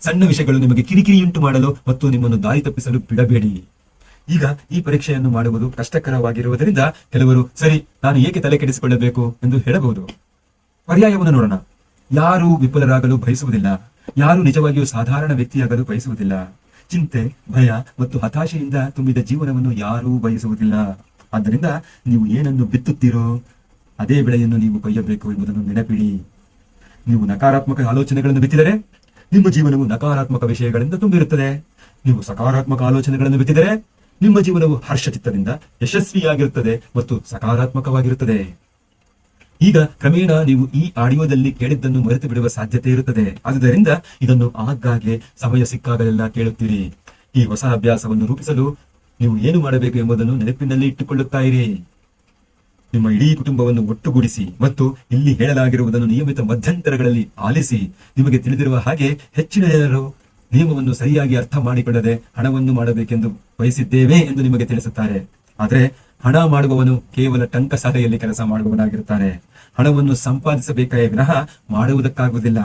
ಸಣ್ಣ ವಿಷಯಗಳು ನಿಮಗೆ ಕಿರಿಕಿರಿಯುಂಟು ಮಾಡಲು ಮತ್ತು ನಿಮ್ಮನ್ನು ದಾರಿ ತಪ್ಪಿಸಲು ಬಿಡಬೇಡಿ. ಈಗ ಈ ಪರೀಕ್ಷೆಯನ್ನು ಮಾಡುವುದು ಕಷ್ಟಕರವಾಗಿರುವುದರಿಂದ ಕೆಲವರು ಸರಿ, ನಾನು ಏಕೆ ತಲೆ ಕೆಡಿಸಿಕೊಳ್ಳಬೇಕು ಎಂದು ಹೇಳಬಹುದು. ಪರ್ಯಾಯವನ್ನು ನೋಡೋಣ. ಯಾರೂ ವಿಫಲರಾಗಲು ಬಯಸುವುದಿಲ್ಲ. ಯಾರೂ ನಿಜವಾಗಿಯೂ ಸಾಧಾರಣ ವ್ಯಕ್ತಿಯಾಗಲು ಬಯಸುವುದಿಲ್ಲ. ಚಿಂತೆ, ಭಯ ಮತ್ತು ಹತಾಶೆಯಿಂದ ತುಂಬಿದ ಜೀವನವನ್ನು ಯಾರೂ ಬಯಸುವುದಿಲ್ಲ. ಆದ್ದರಿಂದ ನೀವು ಏನನ್ನು ಬಿತ್ತುತ್ತೀರೋ ಅದೇ ಬೆಳೆಯನ್ನು ನೀವು ಕೊಯ್ಯಬೇಕು ಎಂಬುದನ್ನು ನೆನಪಿಡಿ. ನೀವು ನಕಾರಾತ್ಮಕ ಆಲೋಚನೆಗಳನ್ನು ಬಿತ್ತಿದರೆ ನಿಮ್ಮ ಜೀವನವು ನಕಾರಾತ್ಮಕ ವಿಷಯಗಳಿಂದ ತುಂಬಿರುತ್ತದೆ. ನೀವು ಸಕಾರಾತ್ಮಕ ಆಲೋಚನೆಗಳನ್ನು ಬಿತ್ತಿದರೆ ನಿಮ್ಮ ಜೀವನವು ಹರ್ಷಚಿತ್ತದಿಂದ ಯಶಸ್ವಿಯಾಗಿರುತ್ತದೆ ಮತ್ತು ಸಕಾರಾತ್ಮಕವಾಗಿರುತ್ತದೆ. ಈಗ ಕ್ರಮೇಣ ನೀವು ಈ ಆಡಿಯೋದಲ್ಲಿ ಕೇಳಿದ್ದನ್ನು ಮರೆತು ಬಿಡುವ ಸಾಧ್ಯತೆ ಇರುತ್ತದೆ. ಆದುದರಿಂದ ಇದನ್ನು ಆಗಾಗ್ಗೆ ಸಮಯ ಸಿಕ್ಕಾಗಲೆಲ್ಲ ಕೇಳುತ್ತೀರಿ. ಈ ಹೊಸ ಅಭ್ಯಾಸವನ್ನು ರೂಪಿಸಲು ನೀವು ಏನು ಮಾಡಬೇಕು ಎಂಬುದನ್ನು ನೆನಪಿನಲ್ಲಿ ಇಟ್ಟುಕೊಳ್ಳುತ್ತಾ ಇರಿ. ನಿಮ್ಮ ಇಡೀ ಕುಟುಂಬವನ್ನು ಒಟ್ಟುಗೂಡಿಸಿ ಮತ್ತು ಇಲ್ಲಿ ಹೇಳಲಾಗಿರುವುದನ್ನು ನಿಯಮಿತ ಮಧ್ಯಂತರಗಳಲ್ಲಿ ಆಲಿಸಿ. ನಿಮಗೆ ತಿಳಿದಿರುವ ಹಾಗೆ ಹೆಚ್ಚಿನ ಜನರು ನಿಯಮವನ್ನು ಸರಿಯಾಗಿ ಅರ್ಥ ಮಾಡಿಕೊಳ್ಳದೆ ಹಣವನ್ನು ಮಾಡಬೇಕೆಂದು ಬಯಸಿದ್ದೇವೆ ಎಂದು ನಿಮಗೆ ತಿಳಿಸುತ್ತಾರೆ. ಆದರೆ ಹಣ ಮಾಡುವವನು ಕೇವಲ ಟಂಕಸಾಲೆಯಲ್ಲಿ ಕೆಲಸ ಮಾಡುವವನಾಗಿರುತ್ತಾನೆ. ಹಣವನ್ನು ಸಂಪಾದಿಸಬೇಕೇ ವಿನಃ ಮಾಡುವುದಕ್ಕಾಗುವುದಿಲ್ಲ.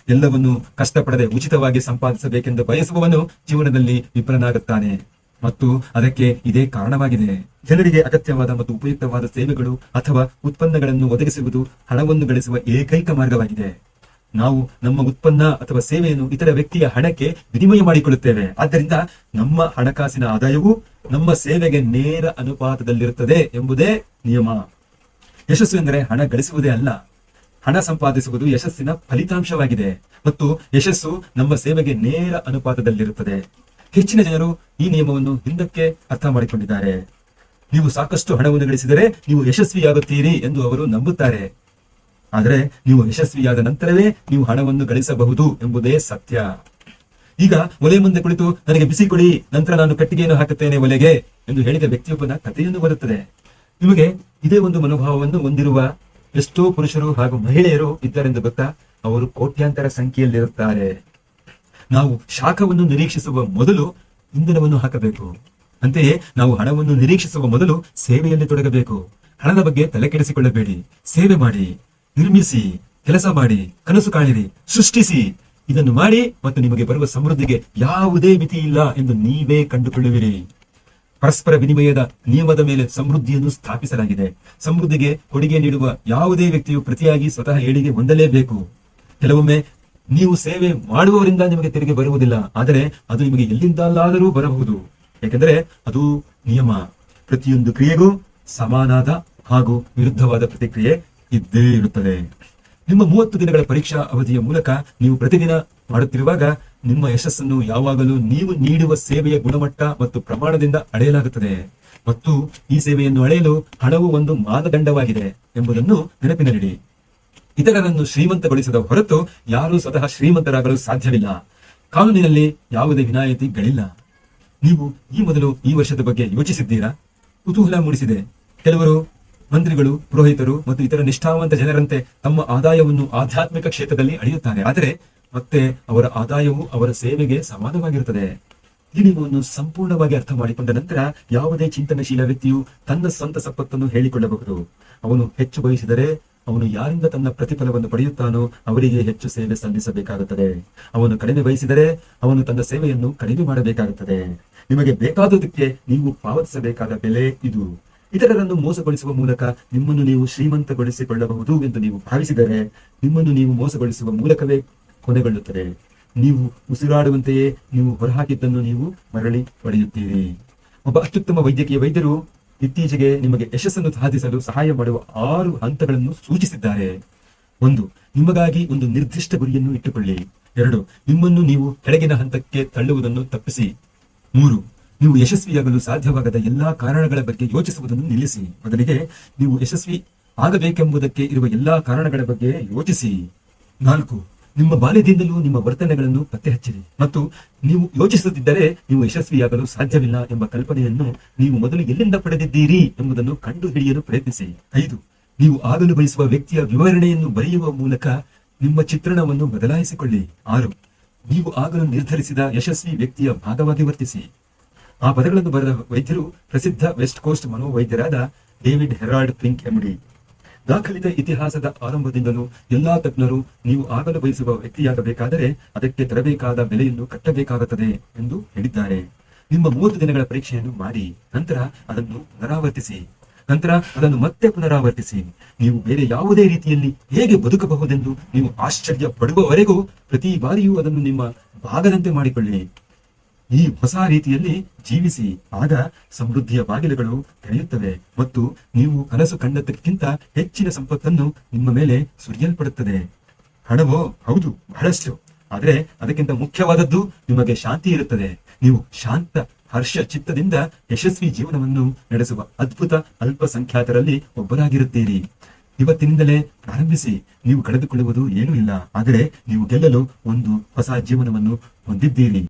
ಎಲ್ಲವನ್ನು ಕಷ್ಟಪಡದೆ ಉಚಿತವಾಗಿ ಸಂಪಾದಿಸಬೇಕೆಂದು ಬಯಸುವವನು ಜೀವನದಲ್ಲಿ ವಿಫಲನಾಗುತ್ತಾನೆ ಮತ್ತು ಅದಕ್ಕೆ ಇದೇ ಕಾರಣವಾಗಿದೆ. ಜನರಿಗೆ ಅಗತ್ಯವಾದ ಮತ್ತು ಉಪಯುಕ್ತವಾದ ಸೇವೆಗಳು ಅಥವಾ ಉತ್ಪನ್ನಗಳನ್ನು ಒದಗಿಸುವುದು ಹಣವನ್ನು ಗಳಿಸುವ ಏಕೈಕ ಮಾರ್ಗವಾಗಿದೆ. ನಾವು ನಮ್ಮ ಉತ್ಪನ್ನ ಅಥವಾ ಸೇವೆಯನ್ನು ಇತರ ವ್ಯಕ್ತಿಯ ಹಣಕ್ಕೆ ವಿನಿಮಯ ಮಾಡಿಕೊಳ್ಳುತ್ತೇವೆ. ಆದ್ದರಿಂದ ನಮ್ಮ ಹಣಕಾಸಿನ ಆದಾಯವು ನಮ್ಮ ಸೇವೆಗೆ ನೇರ ಅನುಪಾತದಲ್ಲಿರುತ್ತದೆ ಎಂಬುದೇ ನಿಯಮ. ಯಶಸ್ಸು ಎಂದರೆ ಹಣ ಗಳಿಸುವುದೇ ಅಲ್ಲ, ಹಣ ಸಂಪಾದಿಸುವುದು ಯಶಸ್ಸಿನ ಫಲಿತಾಂಶವಾಗಿದೆ ಮತ್ತು ಯಶಸ್ಸು ನಮ್ಮ ಸೇವೆಗೆ ನೇರ ಅನುಪಾತದಲ್ಲಿರುತ್ತದೆ. ಹೆಚ್ಚಿನ ಜನರು ಈ ನಿಯಮವನ್ನು ಹಿಂದಕ್ಕೆ ಅರ್ಥ ಮಾಡಿಕೊಂಡಿದ್ದಾರೆ. ನೀವು ಸಾಕಷ್ಟು ಹಣವನ್ನು ಗಳಿಸಿದರೆ ನೀವು ಯಶಸ್ವಿಯಾಗುತ್ತೀರಿ ಎಂದು ಅವರು ನಂಬುತ್ತಾರೆ. ಆದರೆ ನೀವು ಯಶಸ್ವಿಯಾದ ನಂತರವೇ ನೀವು ಹಣವನ್ನು ಗಳಿಸಬಹುದು ಎಂಬುದೇ ಸತ್ಯ. ಈಗ ಒಲೆ ಮುಂದೆ ಕುಳಿತು ನನಗೆ ಬಿಸಿ ಕೊಡಿ, ನಂತರ ನಾನು ಕಟ್ಟಿಗೆಯನ್ನು ಹಾಕುತ್ತೇನೆ ಒಲೆಗೆ ಎಂದು ಹೇಳಿದ ವ್ಯಕ್ತಿಯೊಬ್ಬನ ಕಥೆಯನ್ನು ಬರುತ್ತದೆ. ನಿಮಗೆ ಇದೇ ಒಂದು ಮನೋಭಾವವನ್ನು ಹೊಂದಿರುವ ಎಷ್ಟೋ ಪುರುಷರು ಹಾಗೂ ಮಹಿಳೆಯರು ಇದ್ದಾರೆಂದು ಗೊತ್ತಾ? ಅವರು ಕೋಟ್ಯಾಂತರ ಸಂಖ್ಯೆಯಲ್ಲಿರುತ್ತಾರೆ. ನಾವು ಶಾಖವನ್ನು ನಿರೀಕ್ಷಿಸುವ ಮೊದಲು ಇಂಧನವನ್ನು ಹಾಕಬೇಕು. ಅಂತೆಯೇ ನಾವು ಹಣವನ್ನು ನಿರೀಕ್ಷಿಸುವ ಮೊದಲು ಸೇವೆಯಲ್ಲಿ ತೊಡಗಬೇಕು. ಹಣದ ಬಗ್ಗೆ ತಲೆ ಕೆಡಿಸಿಕೊಳ್ಳಬೇಡಿ. ಸೇವೆ ಮಾಡಿ, ನಿರ್ಮಿಸಿ, ಕೆಲಸ ಮಾಡಿ, ಕನಸು ಕಾಣಿರಿ, ಸೃಷ್ಟಿಸಿ. ಇದನ್ನು ಮಾಡಿ ಮತ್ತು ನಿಮಗೆ ಬರುವ ಸಮೃದ್ಧಿಗೆ ಯಾವುದೇ ಮಿತಿ ಇಲ್ಲ ಎಂದು ನೀವೇ ಕಂಡುಕೊಳ್ಳುವಿರಿ. ಪರಸ್ಪರ ವಿನಿಮಯದ ನಿಯಮದ ಮೇಲೆ ಸಮೃದ್ಧಿಯನ್ನು ಸ್ಥಾಪಿಸಲಾಗಿದೆ. ಸಮೃದ್ಧಿಗೆ ಕೊಡುಗೆ ನೀಡುವ ಯಾವುದೇ ವ್ಯಕ್ತಿಯು ಪ್ರತಿಯಾಗಿ ಸ್ವತಃ ಏಳಿಗೆ ಹೊಂದಲೇಬೇಕು. ಕೆಲವೊಮ್ಮೆ ನೀವು ಸೇವೆ ಮಾಡುವವರಿಂದ ನಿಮಗೆ ತೆರಿಗೆ ಬರುವುದಿಲ್ಲ, ಆದರೆ ಅದು ನಿಮಗೆ ಎಲ್ಲಿಂದಲಾದರೂ ಬರಬಹುದು. ಏಕೆಂದರೆ ಅದು ನಿಯಮ. ಪ್ರತಿಯೊಂದು ಕ್ರಿಯೆಗೂ ಸಮಾನಾದ ಹಾಗೂ ವಿರುದ್ಧವಾದ ಪ್ರತಿಕ್ರಿಯೆ ಇದ್ದೇ ಇರುತ್ತದೆ. ನಿಮ್ಮ 30 ದಿನಗಳ ಪರೀಕ್ಷಾ ಅವಧಿಯ ಮೂಲಕ ನೀವು ಪ್ರತಿದಿನ ಮಾಡುತ್ತಿರುವಾಗ ನಿಮ್ಮ ಯಶಸ್ಸನ್ನು ಯಾವಾಗಲೂ ನೀವು ನೀಡುವ ಸೇವೆಯ ಗುಣಮಟ್ಟ ಮತ್ತು ಪ್ರಮಾಣದಿಂದ ಅಳೆಯಲಾಗುತ್ತದೆ. ಮತ್ತು ಈ ಸೇವೆಯನ್ನು ಅಳೆಯಲು ಹಣವು ಒಂದು ಮಾನದಂಡವಾಗಿದೆ ಎಂಬುದನ್ನು ನೆನಪಿನಲ್ಲಿಡಿ. ಇತರರನ್ನು ಶ್ರೀಮಂತಗೊಳಿಸದ ಹೊರತು ಯಾರೂ ಸ್ವತಃ ಶ್ರೀಮಂತರಾಗಲು ಸಾಧ್ಯವಿಲ್ಲ. ಕಾನೂನಿನಲ್ಲಿ ಯಾವುದೇ ವಿನಾಯಿತಿಗಳಿಲ್ಲ. ನೀವು ಈ ಮೊದಲು ಈ ವರ್ಷದ ಬಗ್ಗೆ ಯೋಚಿಸಿದ್ದೀರಾ? ಕುತೂಹಲ ಮೂಡಿಸಿದೆ. ಕೆಲವರು ಮಂತ್ರಿಗಳು, ಪುರೋಹಿತರು ಮತ್ತು ಇತರ ನಿಷ್ಠಾವಂತ ಜನರಂತೆ ತಮ್ಮ ಆದಾಯವನ್ನು ಆಧ್ಯಾತ್ಮಿಕ ಕ್ಷೇತ್ರದಲ್ಲಿ ಅಳೆಯುತ್ತಾರೆ. ಆದರೆ ಮತ್ತೆ ಅವರ ಆದಾಯವು ಅವರ ಸೇವೆಗೆ ಸಮಾನವಾಗಿರುತ್ತದೆ. ಈ ನಿಯಮವನ್ನು ಸಂಪೂರ್ಣವಾಗಿ ಅರ್ಥ ಮಾಡಿಕೊಂಡ ನಂತರ ಯಾವುದೇ ಚಿಂತನಶೀಲ ವ್ಯಕ್ತಿಯು ತನ್ನ ಸ್ವಂತ ಸಂಪತ್ತನ್ನು ಹೇಳಿಕೊಳ್ಳಬಹುದು. ಅವನು ಹೆಚ್ಚು ಬಯಸಿದರೆ ಅವನು ಯಾರಿಂದ ತನ್ನ ಪ್ರತಿಫಲವನ್ನು ಪಡೆಯುತ್ತಾನೋ ಅವರಿಗೆ ಹೆಚ್ಚು ಸೇವೆ ಸಲ್ಲಿಸಬೇಕಾಗುತ್ತದೆ. ಅವನು ಕಡಿಮೆ ಬಯಸಿದರೆ ಅವನು ತನ್ನ ಸೇವೆಯನ್ನು ಕಡಿಮೆ ಮಾಡಬೇಕಾಗುತ್ತದೆ. ನಿಮಗೆ ಬೇಕಾದುದಕ್ಕೆ ನೀವು ಪಾವತಿಸಬೇಕಾದ ಬೆಲೆ ಇದು. ಇತರರನ್ನು ಮೋಸಗೊಳಿಸುವ ಮೂಲಕ ನಿಮ್ಮನ್ನು ನೀವು ಶ್ರೀಮಂತಗೊಳಿಸಿಕೊಳ್ಳಬಹುದು ಎಂದು ನೀವು ಭಾವಿಸಿದರೆ ನಿಮ್ಮನ್ನು ನೀವು ಮೋಸಗೊಳಿಸುವ ಮೂಲಕವೇ ಕೊನೆಗೊಳ್ಳುತ್ತದೆ. ನೀವು ಉಸಿರಾಡುವಂತೆಯೇ ನೀವು ಹೊರಹಾಕಿದ್ದನ್ನು ನೀವು ಮರಳಿ ಪಡೆಯುತ್ತೀರಿ. ಒಬ್ಬ ಅತ್ಯುತ್ತಮ ವೈದ್ಯಕೀಯ ವೈದ್ಯರು ಇತ್ತೀಚೆಗೆ ನಿಮಗೆ ಯಶಸ್ಸನ್ನು ಸಾಧಿಸಲು ಸಹಾಯ ಮಾಡುವ 6 ಹಂತಗಳನ್ನು ಸೂಚಿಸಿದ್ದಾರೆ. 1. ನಿಮಗಾಗಿ ಒಂದು ನಿರ್ದಿಷ್ಟ ಗುರಿಯನ್ನು ಇಟ್ಟುಕೊಳ್ಳಿ. 2. ನಿಮ್ಮನ್ನು ನೀವು ಕೆಳಗಿನ ಹಂತಕ್ಕೆ ತಳ್ಳುವುದನ್ನು ತಪ್ಪಿಸಿ. 3. ನೀವು ಯಶಸ್ವಿಯಾಗಲು ಸಾಧ್ಯವಾಗದ ಎಲ್ಲಾ ಕಾರಣಗಳ ಬಗ್ಗೆ ಯೋಚಿಸುವುದನ್ನು ನಿಲ್ಲಿಸಿ. ಬದಲಿಗೆ ನೀವು ಯಶಸ್ವಿ ಆಗಬೇಕೆಂಬುದಕ್ಕೆ ಇರುವ ಎಲ್ಲಾ ಕಾರಣಗಳ ಬಗ್ಗೆ ಯೋಚಿಸಿ. 4. ನಿಮ್ಮ ಬಾಲ್ಯದಿಂದಲೂ ನಿಮ್ಮ ವರ್ತನೆಗಳನ್ನು ಪತ್ತೆ ಹಚ್ಚಿರಿ ಮತ್ತು ನೀವು ಯೋಚಿಸುತ್ತಿದ್ದರೆ ನೀವು ಯಶಸ್ವಿಯಾಗಲು ಸಾಧ್ಯವಿಲ್ಲ ಎಂಬ ಕಲ್ಪನೆಯನ್ನು ನೀವು ಮೊದಲು ಎಲ್ಲಿಂದ ಪಡೆದಿದ್ದೀರಿ ಎಂಬುದನ್ನು ಕಂಡುಹಿಡಿಯಲು ಪ್ರಯತ್ನಿಸಿ. 5. ನೀವು ಆಗಲು ಬಯಸುವ ವ್ಯಕ್ತಿಯ ವಿವರಣೆಯನ್ನು ಬರೆಯುವ ಮೂಲಕ ನಿಮ್ಮ ಚಿತ್ರಣವನ್ನು ಬದಲಾಯಿಸಿಕೊಳ್ಳಿ. 6. ನೀವು ಆಗಲು ನಿರ್ಧರಿಸಿದ ಯಶಸ್ವಿ ವ್ಯಕ್ತಿಯ ಭಾಗವಾಗಿ ವರ್ತಿಸಿ. ಆ ಪದಗಳನ್ನು ಬರೆದ ವೈದ್ಯರು ಪ್ರಸಿದ್ಧ ವೆಸ್ಟ್ ಕೋಸ್ಟ್ ಮನೋವೈದ್ಯರಾದ ಡೇವಿಡ್ ಹೆರಾಲ್ಡ್ ಪಿಂಕ್ ಎಂಡಿ. ದಾಖಲಿತ ಇತಿಹಾಸದ ಆರಂಭದಿಂದಲೂ ಎಲ್ಲಾ ತಜ್ಞರು ನೀವು ಆಗಲು ಬಯಸುವ ವ್ಯಕ್ತಿಯಾಗಬೇಕಾದರೆ ಅದಕ್ಕೆ ತರಬೇಕಾದ ಬೆಲೆಯನ್ನು ಕಟ್ಟಬೇಕಾಗುತ್ತದೆ ಎಂದು ಹೇಳಿದ್ದಾರೆ. ನಿಮ್ಮ 30 ದಿನಗಳ ಪರೀಕ್ಷೆಯನ್ನು ಮಾಡಿ, ನಂತರ ಅದನ್ನು ಪುನರಾವರ್ತಿಸಿ, ನಂತರ ಅದನ್ನು ಮತ್ತೆ ಪುನರಾವರ್ತಿಸಿ. ನೀವು ಬೇರೆ ಯಾವುದೇ ರೀತಿಯಲ್ಲಿ ಹೇಗೆ ಬದುಕಬಹುದೆಂದು ನೀವು ಆಶ್ಚರ್ಯ ಪಡುವವರೆಗೂ ಪ್ರತಿ ಬಾರಿಯೂ ಅದನ್ನು ನಿಮ್ಮ ಭಾಗದಂತೆ ಮಾಡಿಕೊಳ್ಳಿ. ಈ ಹೊಸ ರೀತಿಯಲ್ಲಿ ಜೀವಿಸಿ. ಆಗ ಸಮೃದ್ಧಿಯ ಬಾಗಿಲುಗಳು ತೆರೆಯುತ್ತವೆ ಮತ್ತು ನೀವು ಕನಸು ಕಂಡದ್ದಕ್ಕಿಂತ ಹೆಚ್ಚಿನ ಸಂಪತ್ತನ್ನು ನಿಮ್ಮ ಮೇಲೆ ಸುರಿಯಲ್ಪಡುತ್ತದೆ. ಹಣವೋ ಹೌದು, ಬಹಳಷ್ಟು. ಆದರೆ ಅದಕ್ಕಿಂತ ಮುಖ್ಯವಾದದ್ದು ನಿಮಗೆ ಶಾಂತಿ ಇರುತ್ತದೆ. ನೀವು ಶಾಂತ ಹರ್ಷ ಚಿತ್ತದಿಂದ ಯಶಸ್ವಿ ಜೀವನವನ್ನು ನಡೆಸುವ ಅದ್ಭುತ ಅಲ್ಪಸಂಖ್ಯಾತರಲ್ಲಿ ಒಬ್ಬರಾಗಿರುತ್ತೀರಿ. ಇವತ್ತಿನಿಂದಲೇ ಪ್ರಾರಂಭಿಸಿ. ನೀವು ಕಳೆದುಕೊಳ್ಳುವುದು ಏನೂ ಇಲ್ಲ, ಆದರೆ ನೀವು ಗೆಲ್ಲಲು ಒಂದು ಹೊಸ ಜೀವನವನ್ನು ಹೊಂದಿದ್ದೀರಿ.